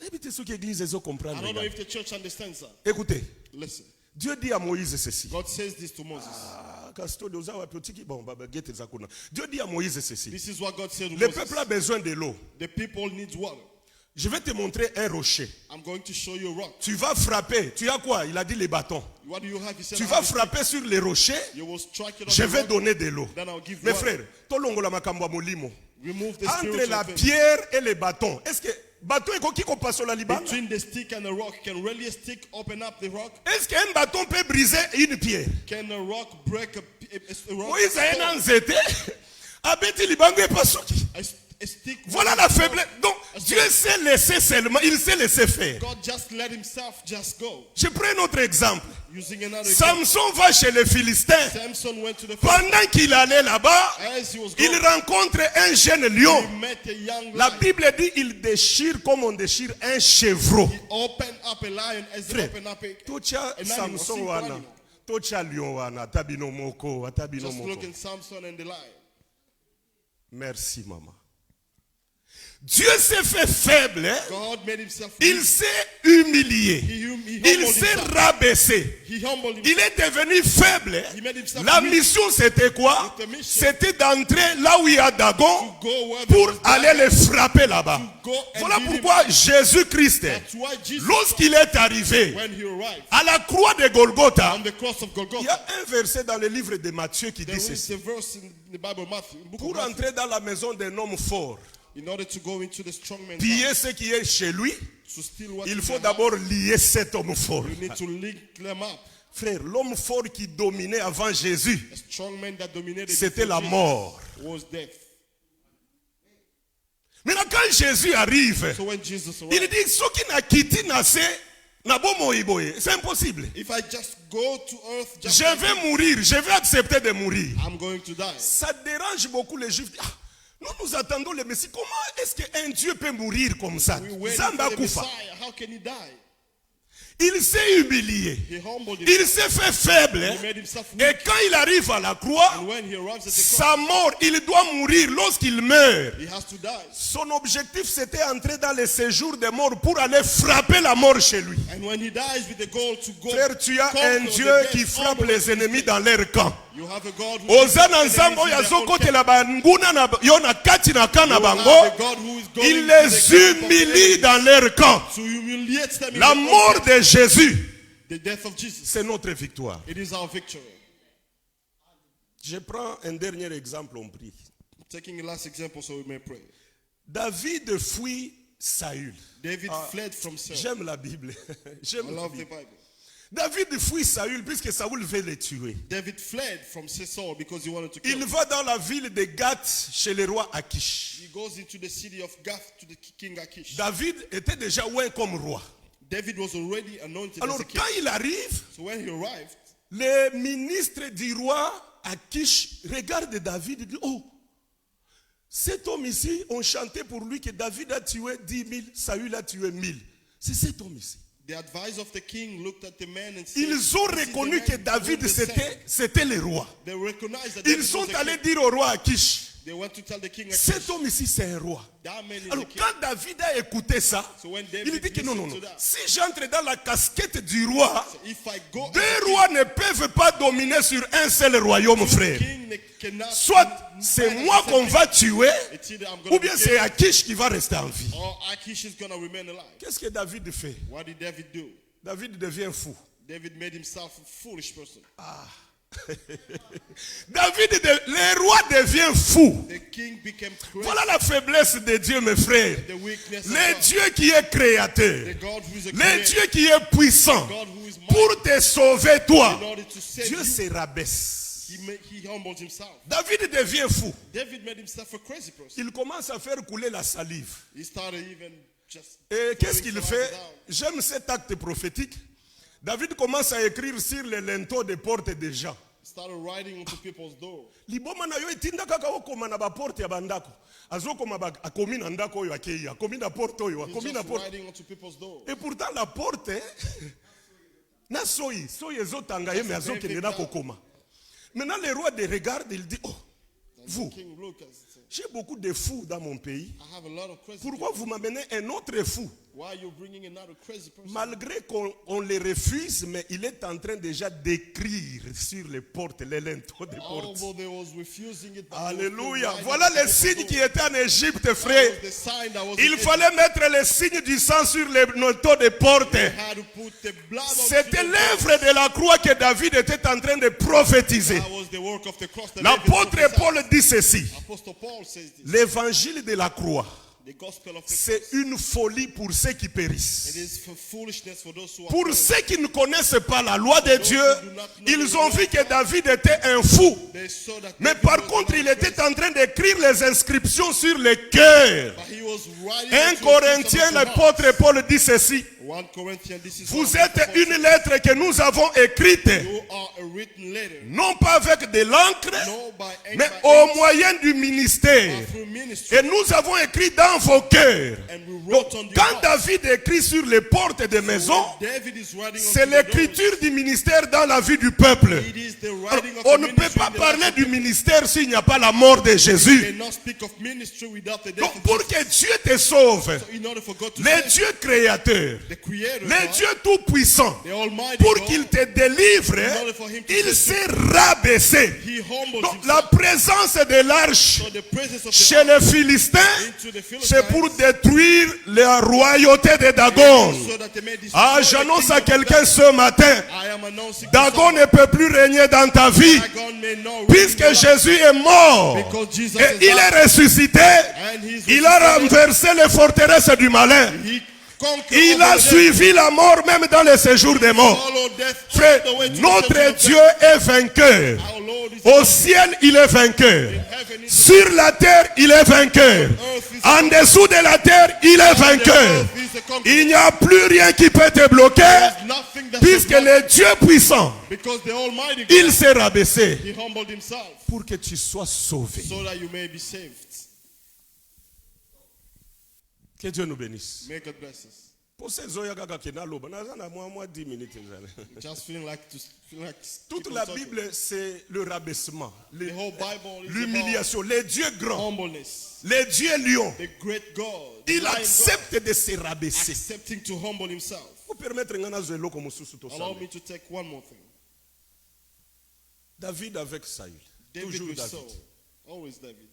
Speaker 4: Évitez ce que l'église est
Speaker 6: I
Speaker 4: comprendre.
Speaker 6: don't know if the church understands that.
Speaker 4: Écoutez,
Speaker 6: Listen,
Speaker 4: Dieu dit à Moïse ceci.
Speaker 6: God says this to Moses.
Speaker 4: Dieu dit à Moïse ceci.
Speaker 6: This is what God said to
Speaker 4: Le
Speaker 6: Moses.
Speaker 4: peuple a besoin de l'eau.
Speaker 6: The people need water.
Speaker 4: Je vais te montrer un rocher.
Speaker 6: I'm going to show you a rock.
Speaker 4: Tu vas frapper. Tu as quoi? Il a dit les bâtons.
Speaker 6: What do you have? He said,
Speaker 4: Tu
Speaker 6: I
Speaker 4: vas
Speaker 6: have a
Speaker 4: frapper sur les rochers.
Speaker 6: stick. You will strike it on
Speaker 4: Je
Speaker 6: the
Speaker 4: vais
Speaker 6: rock.
Speaker 4: donner de l'eau.
Speaker 6: Then I'll give
Speaker 4: Mes
Speaker 6: water.
Speaker 4: frères, tolongola makambo molimo.
Speaker 6: Remove the
Speaker 4: Entre
Speaker 6: spiritual
Speaker 4: la
Speaker 6: thing.
Speaker 4: pierre et les bâtons. Est-ce que bâton est qui passe sur la libane?
Speaker 6: Between the stick and the rock, can really a stick open up the rock?
Speaker 4: Est-ce qu'un bâton peut briser une pierre?
Speaker 6: Can a rock break a rock?
Speaker 4: Moïse a un anzete. Abeti libango et pas soki.
Speaker 6: A stick.
Speaker 4: Voilà la faiblesse. Donc, Dieu sait laisser seulement, il sait laisser faire.
Speaker 6: God just let himself just go.
Speaker 4: Je prends un autre exemple.
Speaker 6: Using another example,
Speaker 4: Samson va chez les Philistins.
Speaker 6: Samson went to the
Speaker 4: Pendant qu'il allait là-bas,
Speaker 6: as he was
Speaker 4: il
Speaker 6: going,
Speaker 4: rencontre un jeune lion.
Speaker 6: he met a young
Speaker 4: La
Speaker 6: lion.
Speaker 4: Bible dit il déchire comme on déchire un chevreau.
Speaker 6: He opened up a lion as he
Speaker 4: Frère,
Speaker 6: opened up a.
Speaker 4: tocha
Speaker 6: an animal,
Speaker 4: Samson
Speaker 6: simple
Speaker 4: wana,
Speaker 6: animal.
Speaker 4: tocha lion wana, tabino moko, tabino
Speaker 6: Just look
Speaker 4: moko.
Speaker 6: at Samson and the lion.
Speaker 4: Merci maman. Dieu s'est fait faible, hein?
Speaker 6: God made himself
Speaker 4: Il
Speaker 6: weak.
Speaker 4: s'est humilié.
Speaker 6: He
Speaker 4: Il
Speaker 6: humbled
Speaker 4: s'est
Speaker 6: himself.
Speaker 4: rabaissé.
Speaker 6: He humbled
Speaker 4: Il
Speaker 6: himself.
Speaker 4: est devenu faible.
Speaker 6: He made himself
Speaker 4: La
Speaker 6: weak.
Speaker 4: mission c'était quoi?
Speaker 6: With the mission.
Speaker 4: C'était d'entrer là où il y a Dagon
Speaker 6: To go where there
Speaker 4: pour
Speaker 6: was
Speaker 4: aller
Speaker 6: lion.
Speaker 4: les frapper là-bas.
Speaker 6: To go and
Speaker 4: Voilà
Speaker 6: beat him.
Speaker 4: pourquoi Jésus-Christ,
Speaker 6: That's why Jesus,
Speaker 4: lorsqu'il est arrivé
Speaker 6: when he arrived
Speaker 4: à la croix de Golgotha,
Speaker 6: on the cross of
Speaker 4: il y
Speaker 6: Golgotha,
Speaker 4: a un verset dans le livre de Matthieu qui
Speaker 6: there
Speaker 4: dit
Speaker 6: is
Speaker 4: ceci.
Speaker 6: a verse in the Bible, Matthew, book of
Speaker 4: Pour
Speaker 6: Matthew,
Speaker 4: entrer dans la maison d'un homme fort,
Speaker 6: in order to go into the strong man's
Speaker 4: piller
Speaker 6: house,
Speaker 4: ce qui est chez lui,
Speaker 6: to steal what
Speaker 4: il
Speaker 6: is
Speaker 4: faut
Speaker 6: in their
Speaker 4: d'abord
Speaker 6: house,
Speaker 4: lier cet homme fort.
Speaker 6: you need to link them up.
Speaker 4: Frère, l'homme fort qui dominait avant Jésus,
Speaker 6: A strong man that dominated
Speaker 4: c'était la
Speaker 6: before
Speaker 4: mort.
Speaker 6: Jesus was death.
Speaker 4: Maintenant, quand Jésus arrive,
Speaker 6: So when Jesus
Speaker 4: il
Speaker 6: arrived,
Speaker 4: dit, ce qui n'a quitté na bomo iboye, c'est impossible.
Speaker 6: if I just go to earth, just
Speaker 4: Je
Speaker 6: like
Speaker 4: vais
Speaker 6: him,
Speaker 4: mourir, je vais accepter de mourir.
Speaker 6: I'm going to die.
Speaker 4: Ça dérange beaucoup les Juifs. Ah, nous attendons le Messie. Comment est-ce qu'un Dieu peut mourir comme ça?
Speaker 6: We wait
Speaker 4: Zamba
Speaker 6: for the
Speaker 4: kufa.
Speaker 6: Messiah. How can he die?
Speaker 4: Il s'est humilié.
Speaker 6: He humbled
Speaker 4: Il
Speaker 6: himself.
Speaker 4: s'est fait faible.
Speaker 6: He made himself weak.
Speaker 4: Et quand il arrive à la croix,
Speaker 6: And when he arrives at the cross,
Speaker 4: sa mort, il doit mourir lorsqu'il meurt.
Speaker 6: he has to die.
Speaker 4: Son objectif, c'était entrer dans le séjour des morts pour aller frapper la mort chez lui.
Speaker 6: And when he dies with the goal to go,
Speaker 4: Frère, tu as
Speaker 6: conquer
Speaker 4: un
Speaker 6: the
Speaker 4: Dieu
Speaker 6: death,
Speaker 4: qui frappe
Speaker 6: humble
Speaker 4: les ennemis dans leur camp.
Speaker 6: You have a God who
Speaker 4: Oza na nzambo ya zokotela banguna na yo na kati na kana bango, il les humilie dans leur camp.
Speaker 6: to humiliate them in
Speaker 4: La
Speaker 6: their own
Speaker 4: mort
Speaker 6: camp.
Speaker 4: de Jésus,
Speaker 6: The death of Jesus.
Speaker 4: c'est notre victoire.
Speaker 6: It is our victory.
Speaker 4: Je prends un dernier exemple, on prie.
Speaker 6: Taking a last example so we may pray.
Speaker 4: David fuit Saül.
Speaker 6: David fled from Saul.
Speaker 4: J'aime la Bible.
Speaker 6: I
Speaker 4: J'aime la
Speaker 6: love the
Speaker 4: Bible.
Speaker 6: Bible.
Speaker 4: David fuit Saül puisque Saül veut le tuer.
Speaker 6: David fled from Saul because he wanted to kill
Speaker 4: Il
Speaker 6: him.
Speaker 4: va dans la ville de Gath chez le roi Akish.
Speaker 6: He goes into the city of Gath to the king Achish.
Speaker 4: David était déjà oint comme roi.
Speaker 6: David was already anointed
Speaker 4: Alors
Speaker 6: as a king.
Speaker 4: quand il arrive,
Speaker 6: So when he arrived,
Speaker 4: le ministre du roi Akish regarde David et dit, oh, cet homme ici, on chantait pour lui que David a tué 10 000, Saül a tué 1000. C'est cet homme ici.
Speaker 6: the advisor of the king looked at the man and said,
Speaker 4: Ils ont
Speaker 6: "This is the
Speaker 4: reconnu
Speaker 6: man
Speaker 4: que
Speaker 6: who
Speaker 4: David
Speaker 6: the same."
Speaker 4: c'était le roi.
Speaker 6: They recognized that
Speaker 4: Ils
Speaker 6: David
Speaker 4: sont
Speaker 6: was a
Speaker 4: allés
Speaker 6: king.
Speaker 4: dire au roi Akish,
Speaker 6: They went to tell the king Achish,
Speaker 4: cet homme ici c'est un roi.
Speaker 6: that man is
Speaker 4: Alors
Speaker 6: a king.
Speaker 4: quand David a écouté ça,
Speaker 6: So when David
Speaker 4: il dit que non, non,
Speaker 6: listened
Speaker 4: non.
Speaker 6: to that,
Speaker 4: Si j'entre dans la casquette du roi,
Speaker 6: if I go as
Speaker 4: deux
Speaker 6: a
Speaker 4: rois ne peuvent pas dominer sur un seul royaume, frère.
Speaker 6: king, they cannot
Speaker 4: Soit c'est moi qu'on va tuer,
Speaker 6: It's either I'm gonna
Speaker 4: ou bien
Speaker 6: be
Speaker 4: c'est
Speaker 6: killed,
Speaker 4: Akish qui va rester en vie.
Speaker 6: or Achish is going to remain alive.
Speaker 4: Qu'est-ce que David fait?
Speaker 6: What did David do?
Speaker 4: David devient fou.
Speaker 6: David made himself a foolish person.
Speaker 4: Le roi devient fou.
Speaker 6: The king became crazy.
Speaker 4: Voilà la faiblesse de Dieu, mes frères.
Speaker 6: The weakness of
Speaker 4: Le
Speaker 6: God.
Speaker 4: Dieu qui est créateur.
Speaker 6: The God who is a
Speaker 4: Le
Speaker 6: creator.
Speaker 4: Dieu qui est puissant.
Speaker 6: God who is mighty.
Speaker 4: Pour te sauver, toi.
Speaker 6: In order to save
Speaker 4: Dieu
Speaker 6: you,
Speaker 4: se rabaisse.
Speaker 6: he humbled himself.
Speaker 4: David devient fou.
Speaker 6: David made himself a crazy person.
Speaker 4: Il commence à faire couler la salive.
Speaker 6: He started even just
Speaker 4: Et qu'est-ce
Speaker 6: throwing
Speaker 4: qu'il
Speaker 6: saliva
Speaker 4: fait?
Speaker 6: down.
Speaker 4: J'aime cet acte prophétique. David commence à écrire sur les linteaux des portes des gens.
Speaker 6: Started writing onto people's door.
Speaker 4: liboma na yo etinda kaka okoma na baporte ya bandako azokoma akomi na ndako oyo akei akomi na porte oyo
Speaker 6: He's
Speaker 4: akomi na
Speaker 6: just
Speaker 4: porte
Speaker 6: writing onto people's door.
Speaker 4: et pourtant la porte na soyi ezotanga ye me azokende na kokoma. Maintenant le roi de regarde, il dit, oh, vous,
Speaker 6: King Lucas said,
Speaker 4: j'ai beaucoup de fous dans mon pays.
Speaker 6: I have a lot of crazy
Speaker 4: Pourquoi
Speaker 6: people.
Speaker 4: vous m'amenez un autre fou?
Speaker 6: Why are you bringing another crazy person?
Speaker 4: Malgré qu'on les refuse, mais il est en train déjà d'écrire sur les portes, les linteaux des portes.
Speaker 6: Although they was refusing it, but
Speaker 4: Alléluia.
Speaker 6: they were
Speaker 4: Voilà
Speaker 6: still
Speaker 4: les
Speaker 6: writing
Speaker 4: signes
Speaker 6: onto
Speaker 4: qui
Speaker 6: people's
Speaker 4: étaient en Égypte,
Speaker 6: door.
Speaker 4: frère.
Speaker 6: That was the sign that was
Speaker 4: Il
Speaker 6: in
Speaker 4: fallait mettre les signes du sang sur les linteaux des portes.
Speaker 6: They had to put the blood onto
Speaker 4: C'était
Speaker 6: the
Speaker 4: l'œuvre de la croix que David était en train de prophétiser.
Speaker 6: That was the work of the cross that
Speaker 4: L'apôtre
Speaker 6: David
Speaker 4: Paul
Speaker 6: prophesied.
Speaker 4: dit ceci.
Speaker 6: Apostle Paul says this.
Speaker 4: L'évangile de la croix,
Speaker 6: The gospel of the
Speaker 4: c'est
Speaker 6: cross.
Speaker 4: une folie pour ceux qui
Speaker 6: It
Speaker 4: périssent.
Speaker 6: is for foolishness for those who are
Speaker 4: Pour
Speaker 6: perishing.
Speaker 4: ceux qui ne connaissent pas la loi de Dieu, ils ont vu que David était un fou.
Speaker 6: They saw that
Speaker 4: Mais
Speaker 6: David
Speaker 4: par
Speaker 6: was
Speaker 4: contre,
Speaker 6: not
Speaker 4: il était
Speaker 6: crazy,
Speaker 4: en train d'écrire les inscriptions sur le cœur.
Speaker 6: but he was writing
Speaker 4: 1
Speaker 6: into
Speaker 4: Corinthiens,
Speaker 6: the heart.
Speaker 4: l'apôtre Paul dit ceci.
Speaker 6: 1 Corinthians, this is
Speaker 4: Vous
Speaker 6: what
Speaker 4: êtes
Speaker 6: Paul
Speaker 4: une
Speaker 6: said.
Speaker 4: lettre que nous avons écrite,
Speaker 6: You are a written letter,
Speaker 4: non pas avec de l'encre,
Speaker 6: no by ink,
Speaker 4: mais
Speaker 6: by
Speaker 4: au
Speaker 6: ink,
Speaker 4: moyen du ministère.
Speaker 6: but through ministry.
Speaker 4: Et nous avons écrit dans vos cœurs.
Speaker 6: And we
Speaker 4: Donc,
Speaker 6: wrote on the
Speaker 4: quand
Speaker 6: heart.
Speaker 4: David écrit sur les portes des maisons,
Speaker 6: David is writing
Speaker 4: c'est
Speaker 6: onto the doors.
Speaker 4: l'écriture du ministère dans la vie du peuple.
Speaker 6: It is the
Speaker 4: Alors,
Speaker 6: writing of
Speaker 4: on
Speaker 6: the
Speaker 4: ne peut
Speaker 6: ministry
Speaker 4: pas
Speaker 6: in the
Speaker 4: parler
Speaker 6: life of
Speaker 4: du
Speaker 6: people.
Speaker 4: ministère s'il n'y a pas la mort de
Speaker 6: You
Speaker 4: Jésus.
Speaker 6: cannot speak of ministry without the death
Speaker 4: Donc
Speaker 6: of
Speaker 4: pour
Speaker 6: Jesus.
Speaker 4: que Dieu te sauve,
Speaker 6: So in order for God to
Speaker 4: le
Speaker 6: save
Speaker 4: Dieu créateur,
Speaker 6: the Creator,
Speaker 4: le
Speaker 6: God,
Speaker 4: Dieu tout-puissant,
Speaker 6: the Almighty
Speaker 4: pour
Speaker 6: God,
Speaker 4: qu'il te délivre,
Speaker 6: order for him to
Speaker 4: il
Speaker 6: save
Speaker 4: s'est rabaissé.
Speaker 6: He humbled
Speaker 4: Donc
Speaker 6: himself.
Speaker 4: la présence de l'arche
Speaker 6: So the presence of
Speaker 4: chez
Speaker 6: the
Speaker 4: les Philistins,
Speaker 6: into the Philistines,
Speaker 4: c'est pour détruire la royauté de Dagon.
Speaker 6: so that they may destroy
Speaker 4: Ah,
Speaker 6: the
Speaker 4: j'annonce
Speaker 6: kingdom
Speaker 4: à
Speaker 6: of
Speaker 4: quelqu'un
Speaker 6: God.
Speaker 4: ce matin,
Speaker 6: I am announcing
Speaker 4: Dagon
Speaker 6: this
Speaker 4: ne peut plus régner dans ta vie,
Speaker 6: Dagon may not reign
Speaker 4: puisque
Speaker 6: in your life,
Speaker 4: Jésus est mort
Speaker 6: because Jesus
Speaker 4: et
Speaker 6: is
Speaker 4: il
Speaker 6: alive,
Speaker 4: est ressuscité.
Speaker 6: and he's
Speaker 4: Il a
Speaker 6: resuscitated.
Speaker 4: renversé les forteresses du malin.
Speaker 6: He conquered
Speaker 4: Il
Speaker 6: over
Speaker 4: a
Speaker 6: the death,
Speaker 4: suivi la mort même dans le séjour des morts.
Speaker 6: followed death
Speaker 4: Frère,
Speaker 6: all the way to the
Speaker 4: notre
Speaker 6: temple of
Speaker 4: Dieu
Speaker 6: death.
Speaker 4: est vainqueur.
Speaker 6: Our Lord is
Speaker 4: Au ciel, il est vainqueur.
Speaker 6: in heaven, is
Speaker 4: Sur la terre, il est vainqueur. En dessous de la terre, il est vainqueur. Il n'y a plus rien qui peut te bloquer,
Speaker 6: nothing that
Speaker 4: puisque le Dieu puissant,
Speaker 6: because the Almighty God,
Speaker 4: il s'est rabaissé
Speaker 6: he humbled himself
Speaker 4: pour que tu sois sauvé.
Speaker 6: so that you may be saved.
Speaker 4: Que Dieu nous bénisse.
Speaker 6: May God bless us.
Speaker 4: Pour ces oya kaka kena loba, naza na moi 10 minutes.
Speaker 6: Just feeling like
Speaker 4: Toute
Speaker 6: keep on
Speaker 4: la
Speaker 6: talking.
Speaker 4: Bible, c'est le rabaissement,
Speaker 6: The whole Bible is
Speaker 4: l'humiliation, le Dieu
Speaker 6: about
Speaker 4: grand,
Speaker 6: humbleness.
Speaker 4: le Dieu lion.
Speaker 6: The great God, the
Speaker 4: Il
Speaker 6: lion God,
Speaker 4: accepte de se rabaisser.
Speaker 6: accepting to humble himself.
Speaker 4: Pour permettre ngana zelo comme sous tout
Speaker 6: Allow me to take one more thing.
Speaker 4: David avec Saül.
Speaker 6: David
Speaker 4: Toujours
Speaker 6: with
Speaker 4: David.
Speaker 6: Saul. Always David.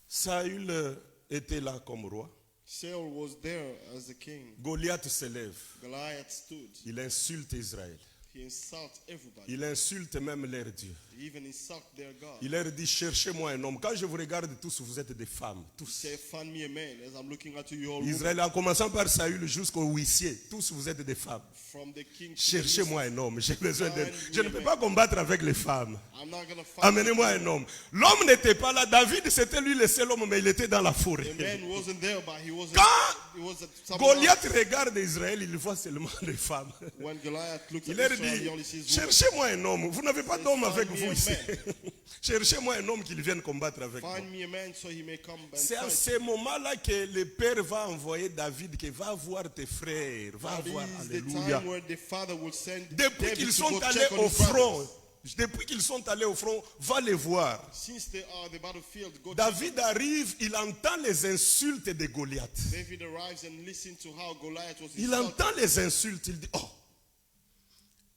Speaker 4: Saül était là comme roi.
Speaker 6: Saul was there as a king.
Speaker 4: Goliath se lève.
Speaker 6: Goliath stood.
Speaker 4: Il insulte Israël.
Speaker 6: He insulted everybody.
Speaker 4: Il insulte même leur Dieu.
Speaker 6: He even insulted their God.
Speaker 4: Il leur dit, cherchez-moi un homme. Quand je vous regarde tous, vous êtes des femmes.
Speaker 6: He
Speaker 4: Tous.
Speaker 6: said, find me a man. As I'm looking at you all women.
Speaker 4: Israël, en commençant par Saül jusqu'au huissier, tous vous êtes des femmes.
Speaker 6: From the king to the
Speaker 4: Cherchez-moi
Speaker 6: least.
Speaker 4: un homme. J'ai besoin d'aide. Je ne peux pas combattre avec les femmes.
Speaker 6: I'm not gonna fight.
Speaker 4: Amenez-moi un homme. L'homme n'était pas là. David, c'était lui le seul homme, mais il était dans la forêt.
Speaker 6: The man wasn't there, but he wasn't.
Speaker 4: Quand
Speaker 6: He was someone
Speaker 4: Goliath
Speaker 6: else.
Speaker 4: regarde Israël, il voit seulement des femmes.
Speaker 6: When Goliath looked
Speaker 4: Il
Speaker 6: at
Speaker 4: leur
Speaker 6: Israel, he
Speaker 4: dit,
Speaker 6: only sees women.
Speaker 4: cherchez-moi un homme. Vous n'avez pas d'homme avec
Speaker 6: Find me
Speaker 4: vous
Speaker 6: a
Speaker 4: ici.
Speaker 6: man.
Speaker 4: Cherchez-moi un homme qui vienne combattre avec moi.
Speaker 6: Find me a man so he may come and
Speaker 4: C'est à
Speaker 6: fight.
Speaker 4: ce moment-là que le père va envoyer David, que va voir tes frères, va
Speaker 6: That
Speaker 4: voir,
Speaker 6: is the
Speaker 4: alléluia.
Speaker 6: time where the father will send
Speaker 4: Depuis
Speaker 6: David
Speaker 4: qu'ils
Speaker 6: to
Speaker 4: sont
Speaker 6: go
Speaker 4: allés
Speaker 6: check on
Speaker 4: au
Speaker 6: his brothers.
Speaker 4: front, depuis qu'ils sont allés au front, va les voir.
Speaker 6: Since they are at the battlefield, go check
Speaker 4: David arrive, il entend les insultes de Goliath.
Speaker 6: David arrives and listens to how Goliath was
Speaker 4: Il
Speaker 6: insulted.
Speaker 4: entend les insultes, il dit, oh,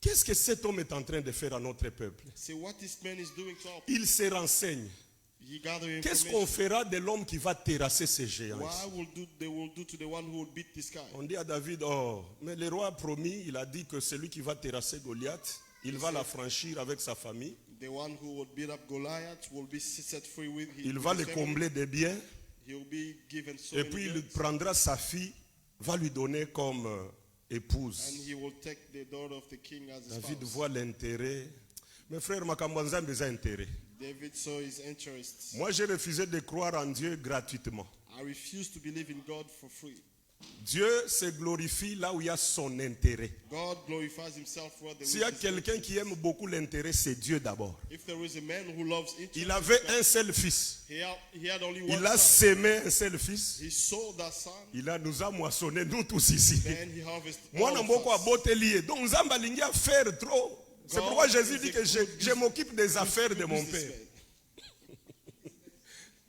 Speaker 4: qu'est-ce que cet homme est en train de faire à notre peuple?
Speaker 6: See what this man is doing to our people.
Speaker 4: Il se renseigne.
Speaker 6: He gathered
Speaker 4: Qu'est-ce qu'on
Speaker 6: information.
Speaker 4: fera de l'homme qui va terrasser ces géants
Speaker 6: What
Speaker 4: ici?
Speaker 6: they will do to the one who will beat this guy.
Speaker 4: On dit à David, oh, mais le roi a promis, il a dit que celui qui va terrasser Goliath, il va l'affranchir avec sa famille,
Speaker 6: The one who will beat up Goliath will be set free with his
Speaker 4: il va le
Speaker 6: family.
Speaker 4: combler de biens,
Speaker 6: He will be given so
Speaker 4: et
Speaker 6: many
Speaker 4: puis il
Speaker 6: goods,
Speaker 4: prendra sa fille, va lui donner comme
Speaker 6: and
Speaker 4: épouse.
Speaker 6: he will take the daughter of the king as his
Speaker 4: David
Speaker 6: spouse.
Speaker 4: voit l'intérêt. Mes frères, makambo ya Nzambe eza intérêt.
Speaker 6: David saw his interest.
Speaker 4: Moi, j'ai refusé de croire en Dieu gratuitement.
Speaker 6: I refuse to believe in God for free.
Speaker 4: Dieu se glorifie là où il y a son intérêt.
Speaker 6: God glorifies himself where there
Speaker 4: S'il y a
Speaker 6: is his
Speaker 4: quelqu'un qui aime beaucoup l'intérêt, c'est Dieu d'abord.
Speaker 6: If there is a man who loves interest,
Speaker 4: Il avait un seul fils.
Speaker 6: he had only one
Speaker 4: Il a
Speaker 6: son.
Speaker 4: sémé un seul fils.
Speaker 6: He sold that son,
Speaker 4: Nous a moissonné, nous tous ici.
Speaker 6: then he harvested
Speaker 4: Moi,
Speaker 6: all
Speaker 4: na
Speaker 6: of
Speaker 4: mboko
Speaker 6: us.
Speaker 4: abote lié. Donc, nous avons faire trop. C'est
Speaker 6: God
Speaker 4: pourquoi Jésus
Speaker 6: is
Speaker 4: dit
Speaker 6: a
Speaker 4: que
Speaker 6: good
Speaker 4: je m'occupe des affaires de mon
Speaker 6: businessman.
Speaker 4: Père.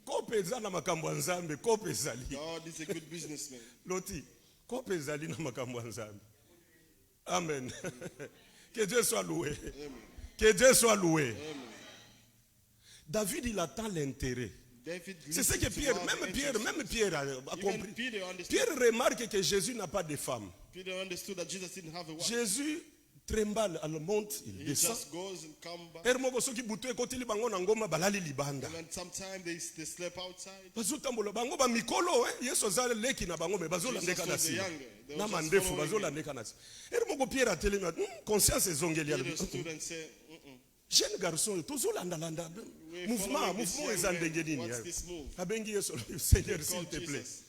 Speaker 4: Kope eza na makambo ya Nzambe, kope ezali.
Speaker 6: God is a good businessman.
Speaker 4: Loti, kope ezali na makambo ya Nzambe. Amen. Que Dieu soit loué. Que Dieu soit loué. David, il attend l'intérêt.
Speaker 6: David
Speaker 4: C'est ce que
Speaker 6: listened
Speaker 4: Pierre,
Speaker 6: to our
Speaker 4: même Pierre a compris.
Speaker 6: Even Peter understood.
Speaker 4: Pierre remarque que Jésus n'a pas de femme.
Speaker 6: Peter understood that Jesus didn't have a wife.
Speaker 4: Jésus tremble, elle monte, il
Speaker 6: He
Speaker 4: descend.
Speaker 6: just goes and come back.
Speaker 4: Ermoko soki butu ekotili bango na ngoma balali libanda.
Speaker 6: And then sometimes they sleep outside.
Speaker 4: Bazotambola bango ba mikolo Yesu azali leki na bango me bazolandeka na
Speaker 6: Jesus was the
Speaker 4: sima.
Speaker 6: younger. They
Speaker 4: Na
Speaker 6: were just
Speaker 4: mandefu
Speaker 6: following
Speaker 4: bazolandeka na sima. Ermoko Pierre atelemi conscience ezongeli ya.
Speaker 6: Peter stood and said,
Speaker 4: Jeune garçon tozolanda landa.
Speaker 6: We're
Speaker 4: Mouvement
Speaker 6: following this young
Speaker 4: eza
Speaker 6: man.
Speaker 4: ndenge nini.
Speaker 6: What's this move?
Speaker 4: Abengi Yesu Seigneur
Speaker 6: They
Speaker 4: s'il
Speaker 6: called
Speaker 4: te plaît.
Speaker 6: Jesus.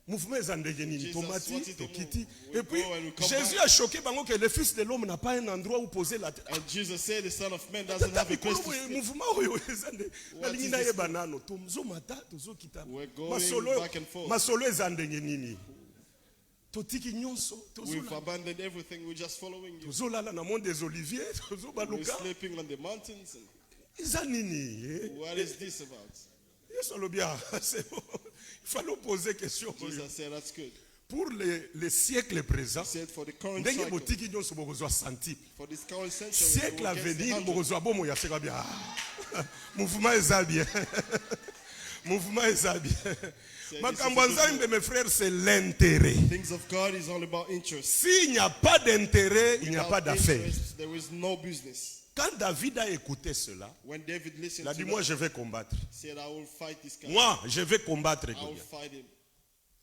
Speaker 4: Mouvement eza ndenge nini.
Speaker 6: Jesus,
Speaker 4: Tomati,
Speaker 6: what is the
Speaker 4: tokiti.
Speaker 6: move? We
Speaker 4: Et puis
Speaker 6: go and we come
Speaker 4: Jésus
Speaker 6: back.
Speaker 4: a choqué bango que le fils de l'homme n'a pas un endroit où poser la tête.
Speaker 6: And Jesus said, the Son of Man doesn't have a place to sleep.
Speaker 4: Mouvement oyo eza nde nalingi nayeba nano tozomata tozokita
Speaker 6: We're going back and forth.
Speaker 4: masolo eza ndenge nini totiki nyonso
Speaker 6: We've abandoned everything. We're just following you.
Speaker 4: tozolala na monde des oliviers
Speaker 6: We're
Speaker 4: tozobaluka
Speaker 6: sleeping on the mountains. And
Speaker 4: eza nini
Speaker 6: what is this about?
Speaker 4: Yesu alobi c'est bon il fallait poser question
Speaker 6: Jesus said, that's good.
Speaker 4: pour les siècles présents
Speaker 6: He said, for the current
Speaker 4: ndenge
Speaker 6: cycle,
Speaker 4: botiki nyonso bokozwa centime
Speaker 6: for this current century,
Speaker 4: siècle
Speaker 6: we
Speaker 4: à
Speaker 6: will get the
Speaker 4: venir
Speaker 6: 100.
Speaker 4: bokozwa bomo ya seka bien mouvement eza bien mouvement eza bien makambo ya Nzambe mes frères c'est l'intérêt.
Speaker 6: Things of God is all about interest.
Speaker 4: S'il n'y a pas d'intérêt, il n'y a pas
Speaker 6: Without
Speaker 4: d'affaires.
Speaker 6: interest, there is no business.
Speaker 4: Quand David a écouté cela,
Speaker 6: When David
Speaker 4: il
Speaker 6: listened
Speaker 4: a
Speaker 6: to
Speaker 4: dit,
Speaker 6: that,
Speaker 4: moi je vais combattre.
Speaker 6: he said, I will fight this guy.
Speaker 4: Moi, je vais combattre
Speaker 6: I will
Speaker 4: Goliath.
Speaker 6: fight him.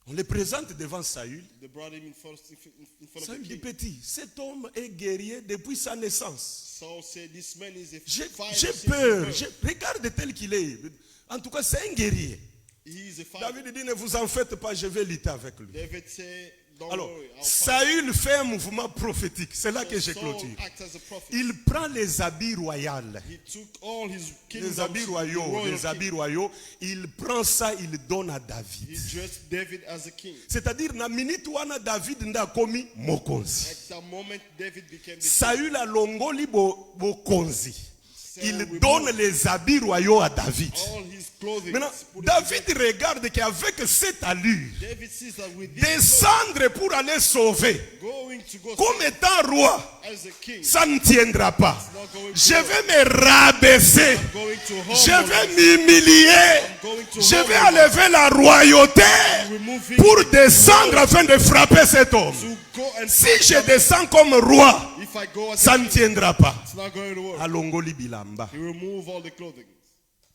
Speaker 4: On le présente devant Saül.
Speaker 6: They brought him in front of
Speaker 4: Saül
Speaker 6: the
Speaker 4: dit,
Speaker 6: king.
Speaker 4: petit, cet homme est guerrier depuis sa naissance.
Speaker 6: Saul said, this man is a
Speaker 4: J'ai
Speaker 6: fighter
Speaker 4: j'ai
Speaker 6: since
Speaker 4: peur.
Speaker 6: his birth.
Speaker 4: Regarde tel qu'il est. En tout cas, c'est un guerrier.
Speaker 6: He is a fighter.
Speaker 4: David dit, ne vous en faites pas, je vais lutter avec lui.
Speaker 6: David said, don't
Speaker 4: Alors,
Speaker 6: worry, I'll fight.
Speaker 4: Saül fait un mouvement prophétique. C'est là que je
Speaker 6: Saul
Speaker 4: clôture.
Speaker 6: acts as a prophet.
Speaker 4: Il prend les habits royaux.
Speaker 6: He took all his
Speaker 4: Les habits
Speaker 6: kingdoms,
Speaker 4: royaux,
Speaker 6: royal
Speaker 4: les habits
Speaker 6: king.
Speaker 4: royaux, il prend ça, il donne à
Speaker 6: He
Speaker 4: David.
Speaker 6: dressed David as a king.
Speaker 4: C'est-à-dire, na minute wana David nda komi mokonzi.
Speaker 6: At that moment, David became the king.
Speaker 4: Saül a longoli bokonzi. Il donne les habits royaux à David.
Speaker 6: All his clothing.
Speaker 4: Maintenant,
Speaker 6: put it
Speaker 4: David
Speaker 6: together.
Speaker 4: regarde qu'avec cette allure,
Speaker 6: David sees that with this
Speaker 4: descendre pour aller sauver,
Speaker 6: going to go
Speaker 4: comme étant roi,
Speaker 6: as a king,
Speaker 4: ça ne tiendra pas.
Speaker 6: not going to
Speaker 4: Je vais me rabaisser.
Speaker 6: going to
Speaker 4: Je
Speaker 6: humble
Speaker 4: vais
Speaker 6: him.
Speaker 4: m'humilier.
Speaker 6: Going to
Speaker 4: Je vais
Speaker 6: humble him.
Speaker 4: enlever la royauté
Speaker 6: Remove him
Speaker 4: pour descendre afin de frapper cet homme.
Speaker 6: to go and
Speaker 4: Si
Speaker 6: fight
Speaker 4: je
Speaker 6: him.
Speaker 4: descends comme roi,
Speaker 6: If I go as
Speaker 4: ça
Speaker 6: a
Speaker 4: ne
Speaker 6: king,
Speaker 4: tiendra pas.
Speaker 6: it's not going to work.
Speaker 4: Alongoli bilamba.
Speaker 6: He remove all the clothing.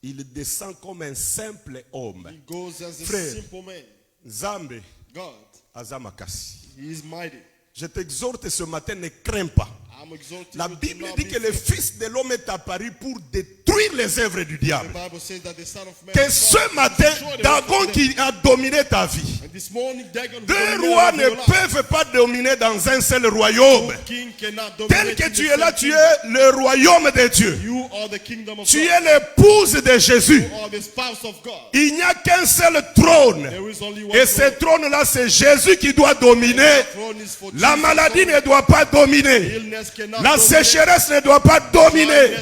Speaker 4: Il descend comme un simple homme.
Speaker 6: He goes as a
Speaker 4: Frère.
Speaker 6: simple man.
Speaker 4: Zambe
Speaker 6: God,
Speaker 4: azamakasi.
Speaker 6: he is mighty.
Speaker 4: Je t'exhorte ce matin, ne crains pas.
Speaker 6: I'm exalted.
Speaker 4: La
Speaker 6: you to
Speaker 4: Bible
Speaker 6: not
Speaker 4: dit
Speaker 6: be
Speaker 4: que le
Speaker 6: fearful.
Speaker 4: Fils de l'homme est apparu pour détruire les œuvres du
Speaker 6: The
Speaker 4: diable.
Speaker 6: Bible says that the Son of Man
Speaker 4: Que
Speaker 6: is
Speaker 4: ce
Speaker 6: come to
Speaker 4: matin,
Speaker 6: destroy the
Speaker 4: Dagon
Speaker 6: works of them.
Speaker 4: qui a dominé ta vie,
Speaker 6: And this morning, Dagon
Speaker 4: deux
Speaker 6: dominated
Speaker 4: rois
Speaker 6: over
Speaker 4: ne
Speaker 6: your life.
Speaker 4: peuvent pas dominer dans un seul royaume.
Speaker 6: King cannot
Speaker 4: Tel
Speaker 6: dominate
Speaker 4: que
Speaker 6: in the
Speaker 4: tu es
Speaker 6: same
Speaker 4: là, tu
Speaker 6: kingdom.
Speaker 4: es le royaume de Dieu.
Speaker 6: You are the kingdom of
Speaker 4: Tu
Speaker 6: God.
Speaker 4: es l'épouse de Jésus.
Speaker 6: You are the spouse of God.
Speaker 4: Il n'y a qu'un seul trône.
Speaker 6: There is only one
Speaker 4: Et ce
Speaker 6: throne.
Speaker 4: trône-là, c'est Jésus qui doit dominer.
Speaker 6: Throne is for
Speaker 4: La
Speaker 6: Jesus
Speaker 4: maladie
Speaker 6: only.
Speaker 4: ne doit pas dominer.
Speaker 6: Illness cannot
Speaker 4: La
Speaker 6: dominate.
Speaker 4: sécheresse ne doit pas dominer.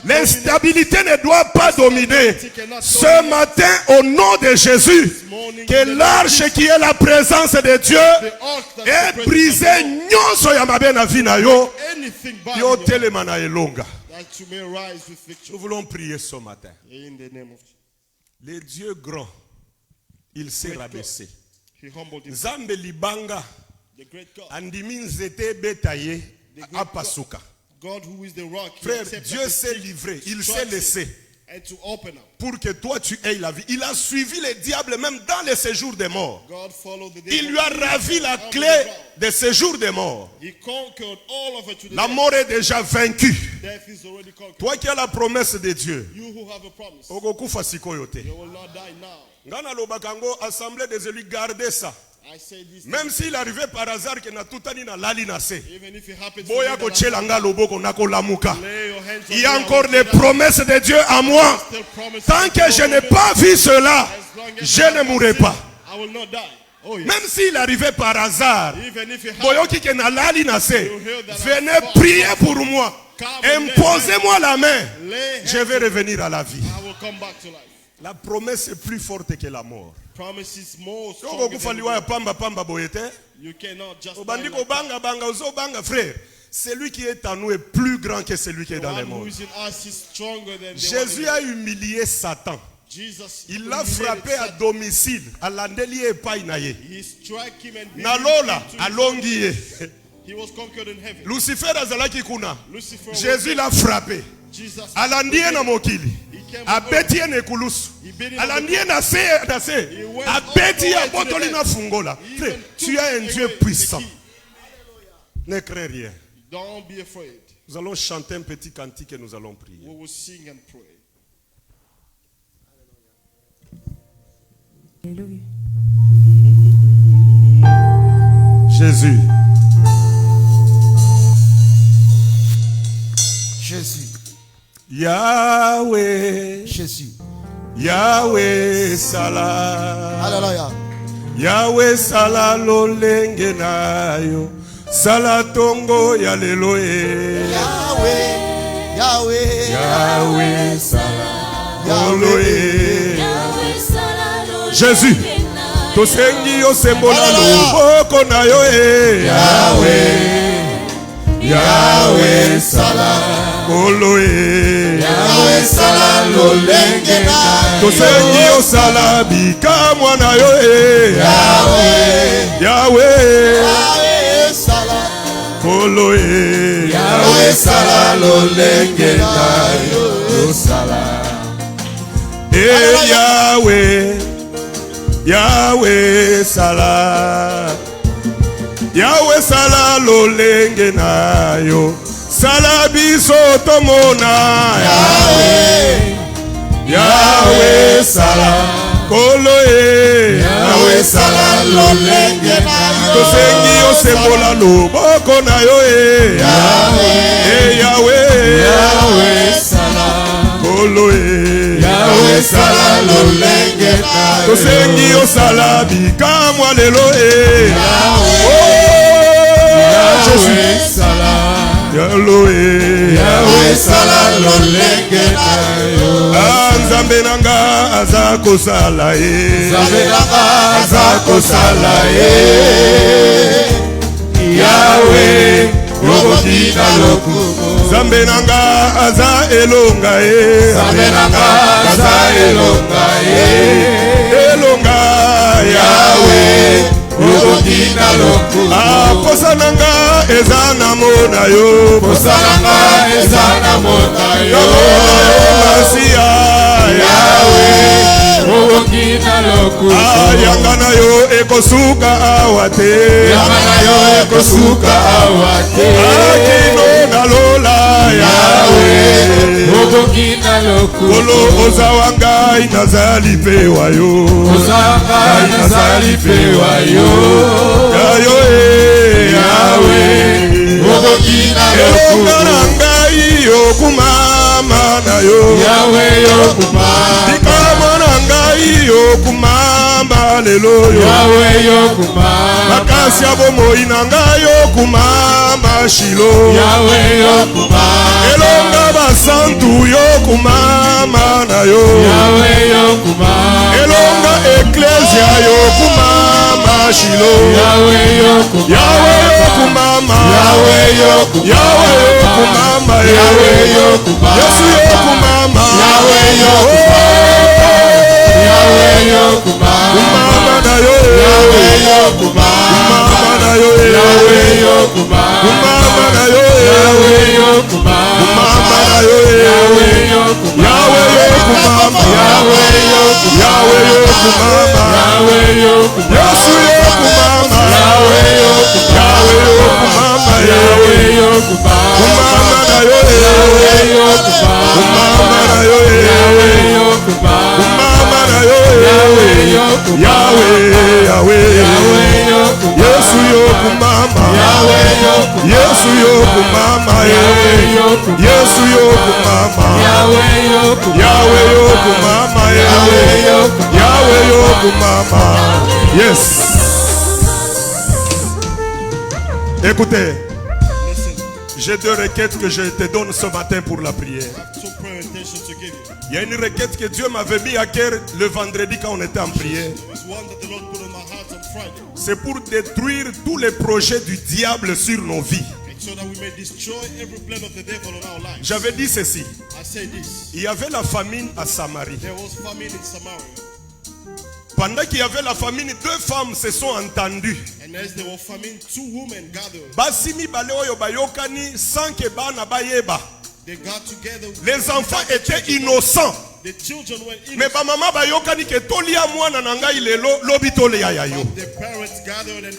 Speaker 4: L'instabilité ne doit pas dominer. Ce matin, au nom de Jésus, que l'arche qui est la présence de Dieu
Speaker 6: The ark that's the
Speaker 4: est
Speaker 6: presence
Speaker 4: brisée.
Speaker 6: of God.
Speaker 4: Nyonso ya mabe na vie na yo,
Speaker 6: Anything bad
Speaker 4: yo
Speaker 6: in your life,
Speaker 4: telema na elonga.
Speaker 6: that you may rise with
Speaker 4: Nous
Speaker 6: victory.
Speaker 4: voulons prier ce matin.
Speaker 6: In the name of Jesus.
Speaker 4: Le Dieu grand, il s'est rabaissé.
Speaker 6: He humbled himself.
Speaker 4: Nzambe libanga
Speaker 6: The great God.
Speaker 4: andimi nzete ebeta ye apasuka.
Speaker 6: God who is the rock. He
Speaker 4: Frère,
Speaker 6: accepted
Speaker 4: Dieu
Speaker 6: the
Speaker 4: s'est
Speaker 6: seed,
Speaker 4: livré, il s'est
Speaker 6: trusted,
Speaker 4: laissé
Speaker 6: and to open up.
Speaker 4: pour que toi tu aies la vie. Il a suivi le diable même dans les séjours des morts.
Speaker 6: God followed the
Speaker 4: Il
Speaker 6: devil
Speaker 4: lui a ravi la
Speaker 6: on the
Speaker 4: clé
Speaker 6: ground.
Speaker 4: des séjours des morts.
Speaker 6: He conquered all of it to the
Speaker 4: La
Speaker 6: death.
Speaker 4: mort est déjà vaincue.
Speaker 6: Death is already conquered.
Speaker 4: Toi qui as la promesse de Dieu,
Speaker 6: You who have a promise,
Speaker 4: okokufa sikoyo te.
Speaker 6: you will not die now.
Speaker 4: Nga nalobaka yango, assemblée des élus, gardez ça.
Speaker 6: I say this.
Speaker 4: Même s'il arrivait par hasard que na tutani na lali na se.
Speaker 6: Even if it happens
Speaker 4: Boya ko chelanga loboko na ko lamuka.
Speaker 6: lay your hands on
Speaker 4: Il y a
Speaker 6: me,
Speaker 4: encore
Speaker 6: I
Speaker 4: les
Speaker 6: will do that.
Speaker 4: promesses de Dieu à moi.
Speaker 6: Still promises
Speaker 4: Tant
Speaker 6: of
Speaker 4: que je
Speaker 6: God.
Speaker 4: n'ai pas vu cela,
Speaker 6: As long as
Speaker 4: je
Speaker 6: I
Speaker 4: ne
Speaker 6: haven't
Speaker 4: mourrai
Speaker 6: seen
Speaker 4: pas.
Speaker 6: it, I will not die. Oh yes.
Speaker 4: Même s'il arrivait par hasard,
Speaker 6: Even if it happens,
Speaker 4: boyoki ke na lali na se, venez prier pour moi. Imposez-moi la main. Je vais revenir à la vie.
Speaker 6: I will come back to life.
Speaker 4: La promesse est plus forte que la mort.
Speaker 6: Promises more
Speaker 4: Soko
Speaker 6: stronger than
Speaker 4: kufaliwa ya pamba pamba boyete.
Speaker 6: you cannot just die
Speaker 4: Obandi
Speaker 6: like
Speaker 4: ko banga banga ozo banga frère. Celui qui est en nous est plus grand que celui qui est
Speaker 6: that.
Speaker 4: dans
Speaker 6: The
Speaker 4: les
Speaker 6: one who
Speaker 4: mondes.
Speaker 6: is in us is stronger than the
Speaker 4: Jésus
Speaker 6: one
Speaker 4: a humilié Satan.
Speaker 6: Jesus.
Speaker 4: Il l'a
Speaker 6: humiliated
Speaker 4: frappé à
Speaker 6: Satan.
Speaker 4: domicile. Alandeli epai na ye.
Speaker 6: He struck him and beat
Speaker 4: Nalola
Speaker 6: him into
Speaker 4: alongi ye.
Speaker 6: He was conquered in heaven.
Speaker 4: Lucifer azalaki kuna.
Speaker 6: Lucifer was
Speaker 4: Jésus l'a frappé.
Speaker 6: Jesus.
Speaker 4: Alandi ye na mokili.
Speaker 6: He came
Speaker 4: Abeti ye na ekulusu.
Speaker 6: He beat him on the
Speaker 4: Alandi ye na se.
Speaker 6: He went
Speaker 4: Abeti ye
Speaker 6: all the way to
Speaker 4: abotoli
Speaker 6: the
Speaker 4: na
Speaker 6: left.
Speaker 4: fungola.
Speaker 6: He
Speaker 4: Frère,
Speaker 6: even
Speaker 4: tu
Speaker 6: took
Speaker 4: as un Dieu
Speaker 6: away
Speaker 4: puissant.
Speaker 6: the key.
Speaker 4: Ne crains rien.
Speaker 6: Don't be afraid.
Speaker 4: Nous allons chanter un petit cantique et nous allons prier.
Speaker 6: We will sing and pray.
Speaker 4: Jésus.
Speaker 1: Jésus.
Speaker 4: Yahweh.
Speaker 1: Jésus.
Speaker 4: Yahweh Salah.
Speaker 1: Alléluia.
Speaker 4: Yahweh Salah lolenge na yo. Salah tongo ya lelo e.
Speaker 1: Yahweh. Yahweh.
Speaker 4: Yahweh Salah
Speaker 1: Yahweh.
Speaker 4: Jésus. Tosengi yo sembola
Speaker 1: Alléluia.
Speaker 4: loboko na yo e.
Speaker 2: Yahweh Salah,
Speaker 4: Kolo e.
Speaker 2: Yahweh Salah lolenge na yo.
Speaker 4: Tosengi yo sala bikamwa na yo e. Yahweh.
Speaker 1: Yahweh Salah.
Speaker 4: Kolo e.
Speaker 2: Yahweh Salah lolenge na yo. Salah,
Speaker 4: E Yahweh. Yahweh Salah. Yahweh Salah lolenge na yo. Sala biso tomona. Yahweh Salah. Kolo e.
Speaker 2: Yahweh Salah lolenge na yo.
Speaker 4: Tosengi yo sembola loboko na yo e. E Yahweh.
Speaker 2: Yahweh Salah,
Speaker 4: Kolo e.
Speaker 2: Yahweh Salah lolenge na yo.
Speaker 4: Tosengi yo sala bikamwa lelo e.
Speaker 2: Yahweh Salah,
Speaker 4: Yahweh.
Speaker 2: Yahweh Salah lolenge na yo.
Speaker 4: Nzambe nanga aza kosala ye.
Speaker 2: Nzambe nanga aza kosala ye. Yahweh okoki na lokumu.
Speaker 4: Nzambe nanga aza elonga ye.
Speaker 2: Nzambe nanga aza elonga ye.
Speaker 4: Elonga
Speaker 2: Yahweh okoki na lokumu.
Speaker 4: posa nanga eza na mona yo.
Speaker 2: Posa nanga eza na mona yo.
Speaker 4: Masiya
Speaker 2: Yahweh okoki na lokumu.
Speaker 4: yanga na yo ekosuka awa te.
Speaker 2: Yanga na yo ekosuka awa te.
Speaker 4: Akino na lola
Speaker 2: Yahweh okoki na lokumu.
Speaker 4: Kolo oza wangai nazali pewa yo.
Speaker 2: Ozanga nazali pewa yo.
Speaker 4: Yayo
Speaker 2: Yahweh okoki na
Speaker 4: elonga
Speaker 2: lokumu.
Speaker 4: na ngai yo kumama na yo.
Speaker 2: Yahweh yokumama.
Speaker 4: Likamo na ngai yo kumama lelo yo.
Speaker 2: Yahweh yokumama.
Speaker 4: Makasi ya bomoi na ngai yo kumama shilo.
Speaker 2: Yahweh yokumama.
Speaker 4: Elonga basantu yo kumama na yo.
Speaker 2: Yahweh yokumama.
Speaker 4: Elonga eklesia yo kumama shilo.
Speaker 2: Yahweh yokumama.
Speaker 4: Yahweh yo kumama.
Speaker 2: Yahweh yokumama.
Speaker 4: Yahweh yo kumama.
Speaker 2: Yahweh yokumama.
Speaker 4: Yesu yo kumama.
Speaker 2: Yahweh yokumama. Yahweh yokumama.
Speaker 4: Kumama na yo.
Speaker 2: Yahweh yokumama.
Speaker 4: Kumama na yo.
Speaker 2: Yahweh yokumama.
Speaker 4: Kumama na yo.
Speaker 2: Yahweh yokumama.
Speaker 4: Kumama na yo.
Speaker 2: Yahweh yokumama.
Speaker 4: Yahweh yo kumama.
Speaker 2: Yahweh yokumama.
Speaker 4: Yahweh yo kumama.
Speaker 2: Yahweh yokumama.
Speaker 4: Yesu yo kumama.
Speaker 2: Yahweh yokumama.
Speaker 4: Yahweh yo kumama.
Speaker 2: Yahweh yokumama.
Speaker 4: Kumama na yo.
Speaker 2: Yahweh yokumama.
Speaker 4: Kumama na yo.
Speaker 2: Yahweh yokumama.
Speaker 4: Kumama na yo.
Speaker 2: Yahweh yokumama.
Speaker 4: Yahweh, Yahweh.
Speaker 2: Yahweh
Speaker 4: Yesu yokumama, Yesu yokumama, Yesu yokumama, Yahweh yokumama, Yahweh yokumama. Yes. Écoutez,
Speaker 6: Listen,
Speaker 4: j'ai deux requêtes que je te donne ce matin pour la prière.
Speaker 6: I have two prayer intentions to give you.
Speaker 4: Il y a une requête que Dieu m'avait mis à cœur le vendredi quand on était en prière.
Speaker 6: There was one that the Lord put on my heart on Friday.
Speaker 4: C'est pour détruire tous les projets du diable sur nos vies.
Speaker 6: And so that we may destroy every plan of the devil on our lives.
Speaker 4: J'avais dit ceci.
Speaker 6: I say this.
Speaker 4: Il y avait la famine à Samarie.
Speaker 6: There was famine in Samaria.
Speaker 4: Pendant qu'il y avait la famine, deux femmes se sont entendues.
Speaker 6: And as there was famine, two women gathered.
Speaker 4: Basimi bale oyo bayokani sans que bana bayeba.
Speaker 6: They got together.
Speaker 4: Les enfants étaient innocents.
Speaker 6: The children were
Speaker 4: Mais
Speaker 6: innocent.
Speaker 4: ba mama bayokani ke tolia mwana na ngai lelo lobi tolia yayo.
Speaker 6: The parents gathered and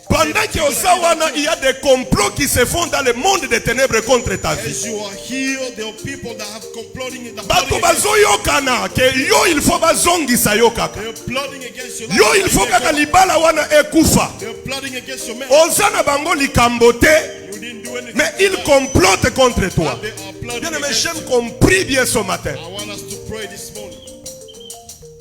Speaker 4: Pendant que au Sawana, il y a des complots qui se font dans le monde des ténèbres contre ta vie.
Speaker 6: as you are healed, there are people that have complotting in the
Speaker 4: Bato
Speaker 6: plotting against
Speaker 4: bazoyokana ke yo il faut bazongisa yo kaka.
Speaker 6: They're plotting against your life.
Speaker 4: Yo il faut kaka libala wana ekufa.
Speaker 6: They're plotting against your man.
Speaker 4: Ozana bango likambo te,
Speaker 6: You didn't do anything.
Speaker 4: mais ils complotent contre toi.
Speaker 6: They are plotting
Speaker 4: Bien aimé,
Speaker 6: against
Speaker 4: j'aime
Speaker 6: you.
Speaker 4: qu'on prie bien ce matin.
Speaker 6: I want us to pray this morning.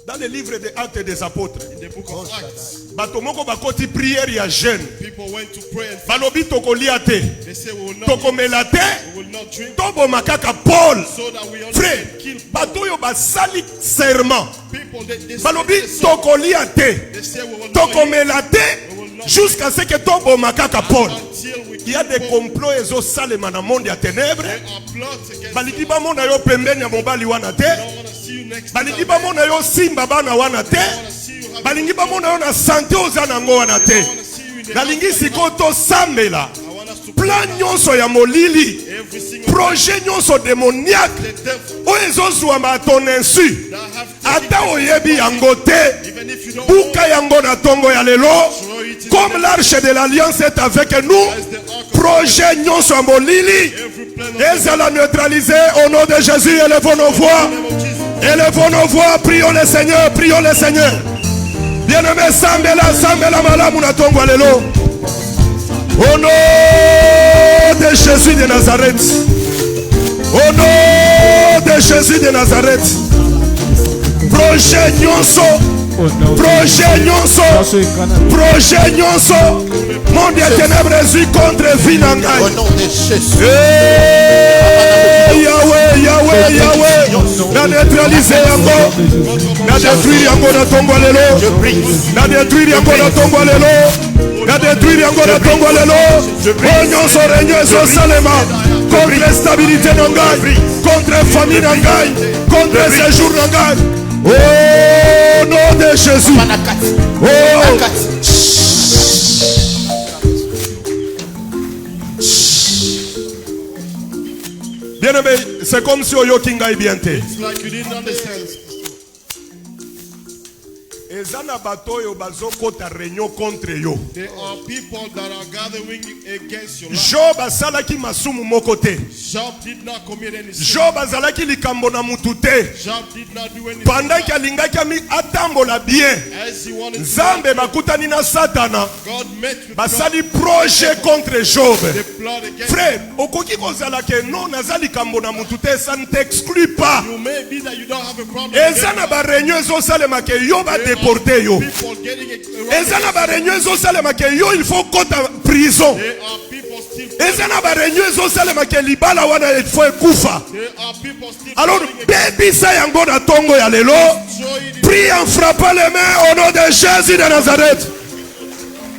Speaker 4: Dans le livre des Actes des Apôtres,
Speaker 6: In the book of Acts,
Speaker 4: bato moko bakoti prière ya jeune.
Speaker 6: people went to pray and
Speaker 4: Balobi tokolia te,
Speaker 6: they say we will not,
Speaker 4: tokomela te,
Speaker 6: we will not drink
Speaker 4: toboma kaka Paul.
Speaker 6: so that we only
Speaker 4: Frère,
Speaker 6: can kill
Speaker 4: bato yo basali serment.
Speaker 6: people. They
Speaker 4: Balobi
Speaker 6: say,
Speaker 4: tokolia te,
Speaker 6: they say we will not eat
Speaker 4: tokomela te, jusqu'à ce que toboma kaka Paul.
Speaker 6: until we
Speaker 4: Il y a
Speaker 6: kill
Speaker 4: des
Speaker 6: Paul.
Speaker 4: complots ezosalema na monde ya ténèbres.
Speaker 6: There are plots against
Speaker 4: Baliki
Speaker 6: you.
Speaker 4: bamona yo pembeni ya mobali wana te.
Speaker 6: I don't want to see you next to
Speaker 4: Balingi
Speaker 6: that man.
Speaker 4: bamona yo simba bana wana te.
Speaker 6: I want to see you having
Speaker 4: Balingi bamona yo na sante oza nango wana te.
Speaker 6: I want to see you in the
Speaker 4: Nalingi
Speaker 6: house.
Speaker 4: siko tosambela
Speaker 6: I want us to
Speaker 4: plan nyonso ya molili,
Speaker 6: every single
Speaker 4: projet nyonso démoniaque
Speaker 6: the devil
Speaker 4: oyo ezozwama à ton insu.
Speaker 6: that have taken
Speaker 4: Ata oyebi yango te,
Speaker 6: even if you don't know,
Speaker 4: buka yango na tongo ya lelo. Comme l'arche de l'alliance est avec nous, projet nyonso ya molili
Speaker 6: every plan of the
Speaker 4: ezala neutralisé au nom de Jésus. Élevons nos voix.
Speaker 6: name of Jesus.
Speaker 4: Élevons nos voix, prions le Seigneur, prions le Seigneur. Bien-aimé, sambela malamu na tongo lelo. Au nom de Jésus de Nazareth. Au nom de Jésus de Nazareth. Projet nyonso, projet nyonso, projet nyonso. Monde des ténèbres Jésus contre vie na ngai.
Speaker 2: Au nom de Jésus.
Speaker 4: Yahweh, Yahweh, Yahweh. Na neutraliser yango. Na détruire yango na tongo lelo. Na détruire yango na tongo lelo. Na détruire yango na tongo lelo. O nyonso renyo ezosalema contre stabilité na ngai, contre famille na ngai, contre séjour na ngai. Au nom de Jésus.
Speaker 2: Manakati.
Speaker 4: Oh.
Speaker 2: Manakati.
Speaker 4: Bien-aimé, c'est comme si oyoki ngai bien te.
Speaker 6: It's like you didn't understand.
Speaker 4: Eza na bato oyo bazokota réunion contre yo.
Speaker 6: There are people that are gathering against your life.
Speaker 4: Job asalaki masumu moko te.
Speaker 6: Job did not commit any sin.
Speaker 4: Job azalaki likambo na mutu te.
Speaker 6: Job did not do anything.
Speaker 4: Pendant alingaki atambola bien,
Speaker 6: As he wanted to,
Speaker 4: Nzambe bakutani na Satana,
Speaker 6: God met with God.
Speaker 4: basali projet contre Job.
Speaker 6: They plot against
Speaker 4: Frère, okoki kozala ke non naza likambo na mutu te, ça ne t'exclut pas.
Speaker 6: you. May be that you don't have a problem.
Speaker 4: Eza na ba réunion ezosalema ke yo ba déporter yo.
Speaker 6: People getting it
Speaker 4: Eza na ba réunion ezosalema ke yo il faut kota prison.
Speaker 6: There are people still.
Speaker 4: Eza na ba réunion ezosalema ke libala wana il faut ekufa.
Speaker 6: There are people still.
Speaker 4: Alors bebisa yango na tongo ya lelo. Prie en frappant les mains au nom de Jésus de Nazareth.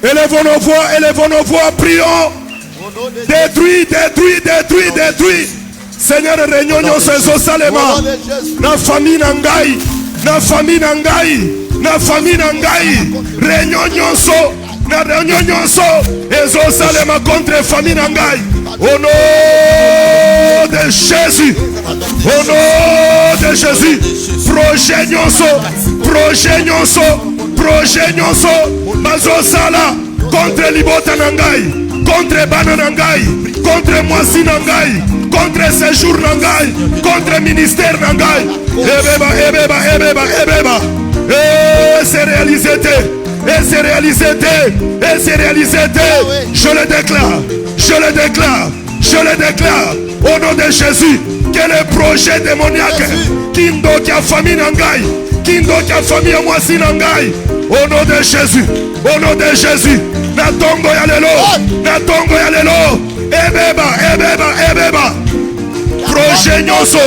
Speaker 4: Élevons nos voix, prions. Détruis, détruis, détruis, détruis. Seigneur, réunion nyonso ezosalema na famille na ngai, na famille na ngai, na famille na ngai. Réunion nyonso, na réunion nyonso ezosalema contre famille na ngai. Au nom de Jésus, au nom de Jésus. Projet nyonso, projet nyonso, projet nyonso bazosala contre libota na ngai, contre bana na ngai, contre mwasi na ngai, contre séjour na ngai, contre ministère na ngai. Ebeba, ebeba, ebeba, ebeba. Et c'est réalisé. Et c'est réalisé. Et c'est réalisé. Je le déclare. Je le déclare. Je le déclare. Au nom de Jésus. Que les projets démoniaques. Kindo qui a famille Nangai. Kindo qui a famille Mwasi Nangai. Au nom de Jésus. Au nom de Jésus. Natongo yalelo. Natongo yalelo. Ebeba. Projet nyonso.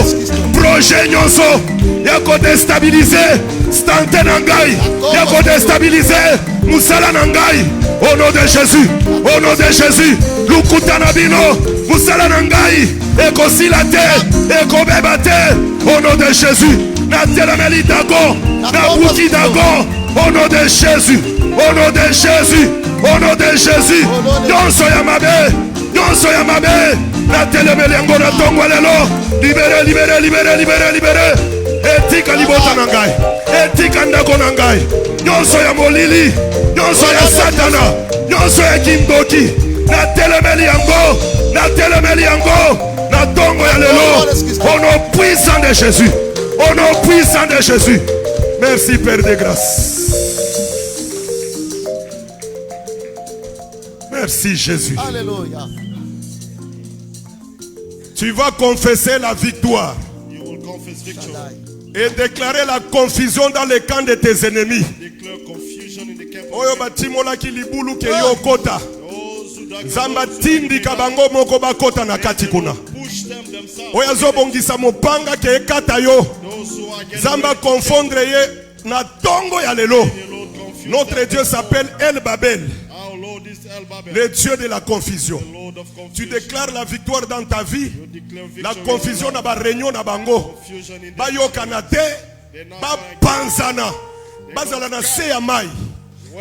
Speaker 4: Projet nyonso. Yako déstabiliser. Stante Nangai. Yako déstabiliser. Musala Nangai. Au nom de Jésus. Au nom de Jésus. Lukuta Nabino. Musala Nangai. Eko silate. Eko bebate. Au nom de Jésus. Natelameli dago. Nabuki dago. Au nom de Jésus. Au nom de Jésus. Au nom de Jésus. Nyonso Yamabe. Nyonso Yamabe. Natelameli yango na tongo lelo. Libéré, libéré, libéré, libéré, libéré. Etika libota Nangai. Etika ndako Nangai. Nyonso ya molili. Nyonso ya satana. Nyonso ya kimdoki. Natelameli yango. Natelameli yango. Na tongo ya lelo. Au nom puissant de Jésus. Au nom puissant de Jésus. Merci Père de grâce. Merci Jésus.
Speaker 1: Alléluia.
Speaker 4: Tu vas confesser la victoire
Speaker 6: You will confess victory.
Speaker 4: et déclarer la confusion dans le camp de tes ennemis.
Speaker 6: Declare confusion in the camp
Speaker 4: Oyo
Speaker 6: of
Speaker 4: batimola ki libulu ke yo kota.
Speaker 6: those who darken
Speaker 4: Zamba
Speaker 6: those who
Speaker 4: tindi kabango moko bakota na kati kuna.
Speaker 6: push them themselves.
Speaker 4: Oya zobongisa mopanga ke ekata yo.
Speaker 6: Those who are getting
Speaker 4: Zamba
Speaker 6: ready to
Speaker 4: confondre ye na tongo ya lelo.
Speaker 6: take the Lord confuse
Speaker 4: Notre
Speaker 6: them.
Speaker 4: Dieu s'appelle El Babel,
Speaker 6: Our Lord is El Babel,
Speaker 4: le Dieu de la confusion.
Speaker 6: the Lord of
Speaker 4: Tu
Speaker 6: confusion.
Speaker 4: déclares la victoire dans ta vie.
Speaker 6: You declare
Speaker 4: La
Speaker 6: victory
Speaker 4: confusion na ba réunion na bango.
Speaker 6: confusion in the
Speaker 4: Bayokana te, ba panzana. Bazala na se ya mai.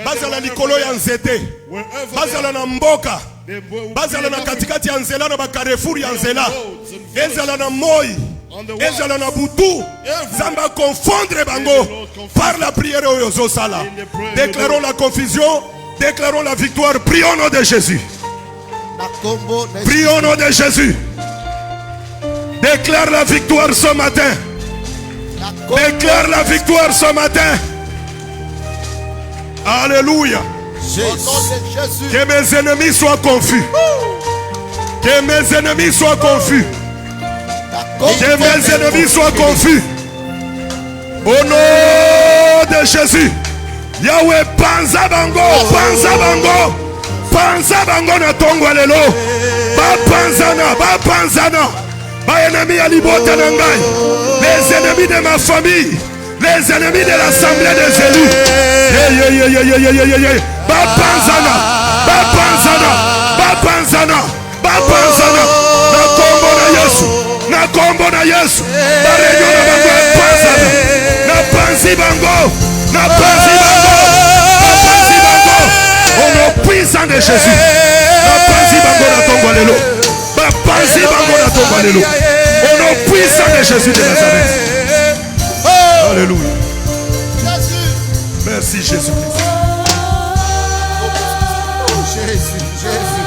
Speaker 4: Bazala likolo ya nzete.
Speaker 6: wherever
Speaker 4: Bazala na mboka.
Speaker 6: they will
Speaker 4: Bazala
Speaker 6: be
Speaker 4: na
Speaker 6: in
Speaker 4: katikati ya nzela na ba carrefour ya nzela.
Speaker 6: roads and villages.
Speaker 4: Ezala na moi.
Speaker 6: On the
Speaker 4: Ezala na butu. Zamba confondre bango par la prière oyo zosala. Déclarons la confusion, déclarons la victoire. Prions au nom de Jésus.
Speaker 1: Nakombo.
Speaker 4: Prions au nom de Jésus. Déclare la victoire ce matin. Déclare la victoire ce matin. Alléluia.
Speaker 1: Au nom de Jésus.
Speaker 4: Que mes ennemis soient confus. Que mes ennemis soient confus. Que mes ennemis soient confus. Au nom de Jésus. Yahweh, panza bango, panza bango. Panza bango na tongo lelo. Ba panzana, ba panzana. Ba ennemis à libota nangai. Les ennemis de ma famille. Les ennemis de l'assemblée des élus. Ba panzana, ba panzana, ba panzana, ba panzana. Na kombo na Yesu, na kombo na Yesu. Ba réunion na bango panzana. Na panzi bango, na panzi bango, na panzi bango. Au nom puissant de Jésus. Na panzi bango na tongo lelo. Ba panzi bango na tongo lelo. Au nom puissant de Jésus de Nazareth. Alléluia. Merci Jésus.
Speaker 1: Jésus, Jésus.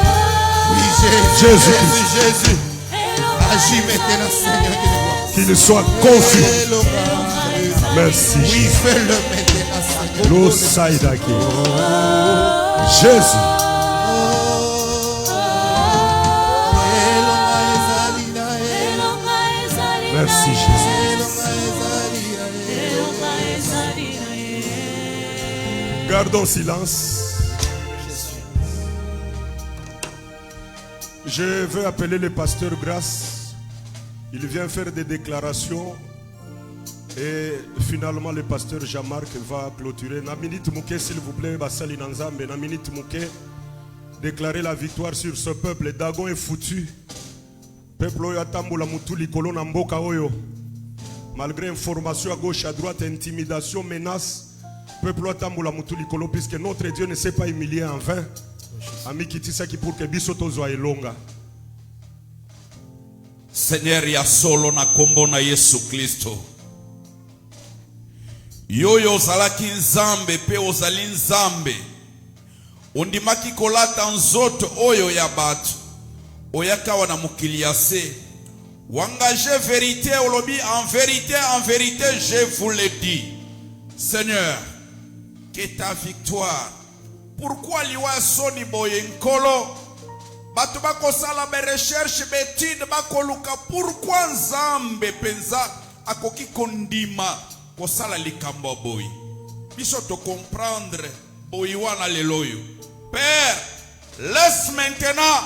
Speaker 1: Oui, Jésus.
Speaker 4: Jésus.
Speaker 1: Jésus. Agis maintenant, Seigneur.
Speaker 4: Qu'il soit confus. Merci.
Speaker 1: Oui, fais-le maintenant, Seigneur.
Speaker 4: Lo saidaki. Jésus. Merci Jésus. Gardons silence. Je veux appeler le pasteur Grâce. Il vient faire des déclarations. Et finalement, le pasteur Jean-Marc va clôturer. Na minute mouké, s'il vous plaît, Basali Nanzambe. Na minute mouké, déclarer la victoire sur ce peuple. Dagon est foutu. Peuple oyo atambola mutu likolo na mboka oyo. Malgré information à gauche, à droite, intimidation, menace. Peuple oyo atambola mutu likolo, puisque notre Dieu ne s'est pas humilié en vain. Ami kitisaki pour que biso tozwa elonga.
Speaker 2: Seigneur ya solo na kombo na Yesu Kristo. Yoyo ozalaki nzambe pe ozali nzambe. Ondimaki kolata nzoto oyo ya bato. Oyaka wana mokili ya se. Wangaje vérité olobi en vérité, je vous le dis. Seigneur, que ta victoire. Pourquoi liwa soni boye nkolo? Batu bako sala be recherche betide bako luka pourquoi Nzambe penza akoki kondima ko sala likambo boy. Biso to comprendre boy wana leloyo. Père, laisse maintenant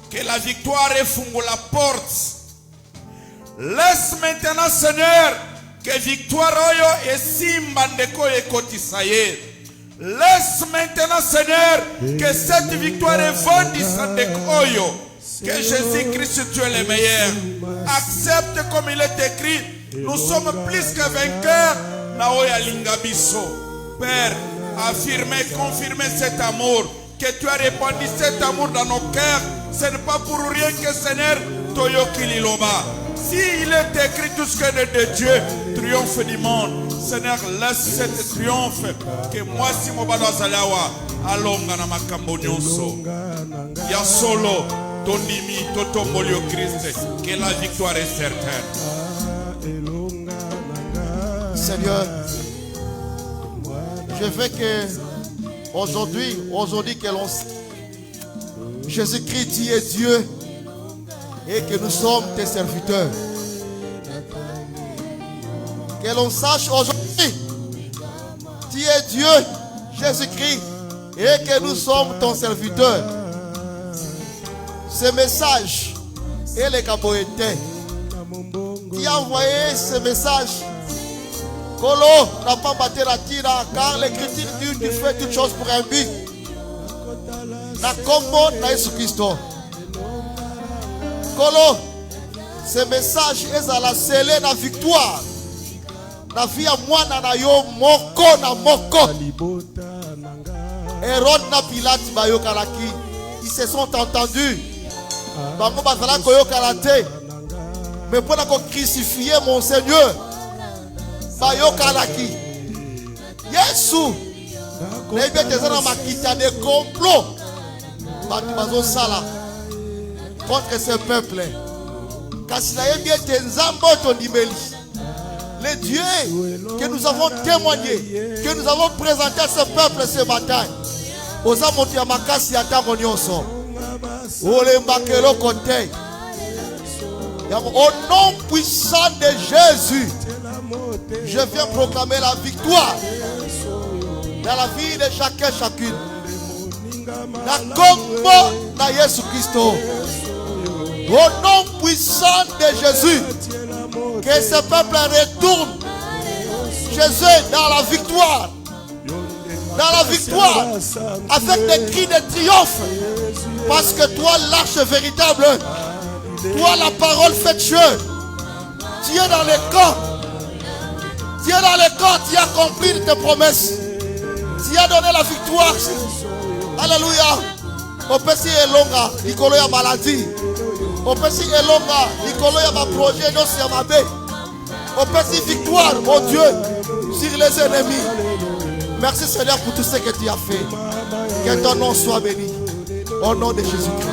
Speaker 2: que la victoire effungo la porte. Laisse maintenant, Seigneur, que victoire oyo esimba ndeko ekotisaye. Laisse maintenant, Seigneur, que cette victoire evandisse ndeko oyo. Que Jésus-Christ, tu es le meilleur. Accepte comme il est écrit. Nous sommes plus que vainqueurs. Na oya lingabiso. Père, affirmez, confirmez cet amour. Que tu as répandu cet amour dans nos cœurs. Ce n'est pas pour rien que Seigneur, Toyo Kililoba. Si il est écrit tout ce qui est de Dieu, triomphe du monde. Seigneur, laisse cette triomphe. Que moi, si mon bado azalawa, alonga na makambo nyonso. Ya solo, tondimi, totomboli au Christ. Que la victoire est certaine.
Speaker 1: Seigneur, je veux que aujourd'hui que l'on Jésus-Christ, tu es Dieu et que nous sommes tes serviteurs. Que l'on sache aujourd'hui, tu es Dieu, Jésus-Christ, et que nous sommes ton serviteur. Ce message est le caboété. Tu as envoyé ce message. Kolo n'a pas battu la tira, car l'écriture dit tu fais toutes choses pour un but. Na kombo na Yesu Christo. Kolo, ce message est à la scellée la victoire. Na vie à moi na yo moko na moko. Hérode na Pilate bayo kalaki. Ils se sont entendus. Bango bazala koyo kalate. Mais pour qu'on crucifier mon Seigneur. Bayo kalaki. Yesu. Les bêtes sont makita des complots. Batu sala contre ce peuple. Les dieux que nous avons témoigné, que nous avons présenté à ce peuple ce matin. Au nom puissant de Jésus, je viens proclamer la victoire dans la vie de chacun et chacune. Na kombo na Yesu Christo. Au nom puissant de Jésus, que ce peuple retourne Jésus dans la victoire. Dans la victoire, avec des cris de triomphe. Parce que toi, l'arche véritable, toi, la parole faite Dieu, tu es dans les camps. Tu es dans les camps, tu as accompli tes promesses. Tu as donné la victoire. Alléluia. Opesi elonga likolo ya maladie. Opesi elonga likolo ya ma projet non ya mabe. Opesi victoire, oh Dieu, sur les ennemis. Merci Seigneur pour tout ce que tu as fait. Que ton nom soit béni. Au nom de Jésus-Christ.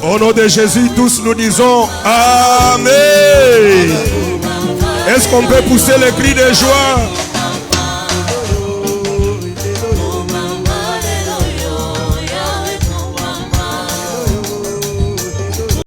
Speaker 4: Au nom de Jésus, tous nous disons Amen. Est-ce qu'on peut pousser les cris de joie?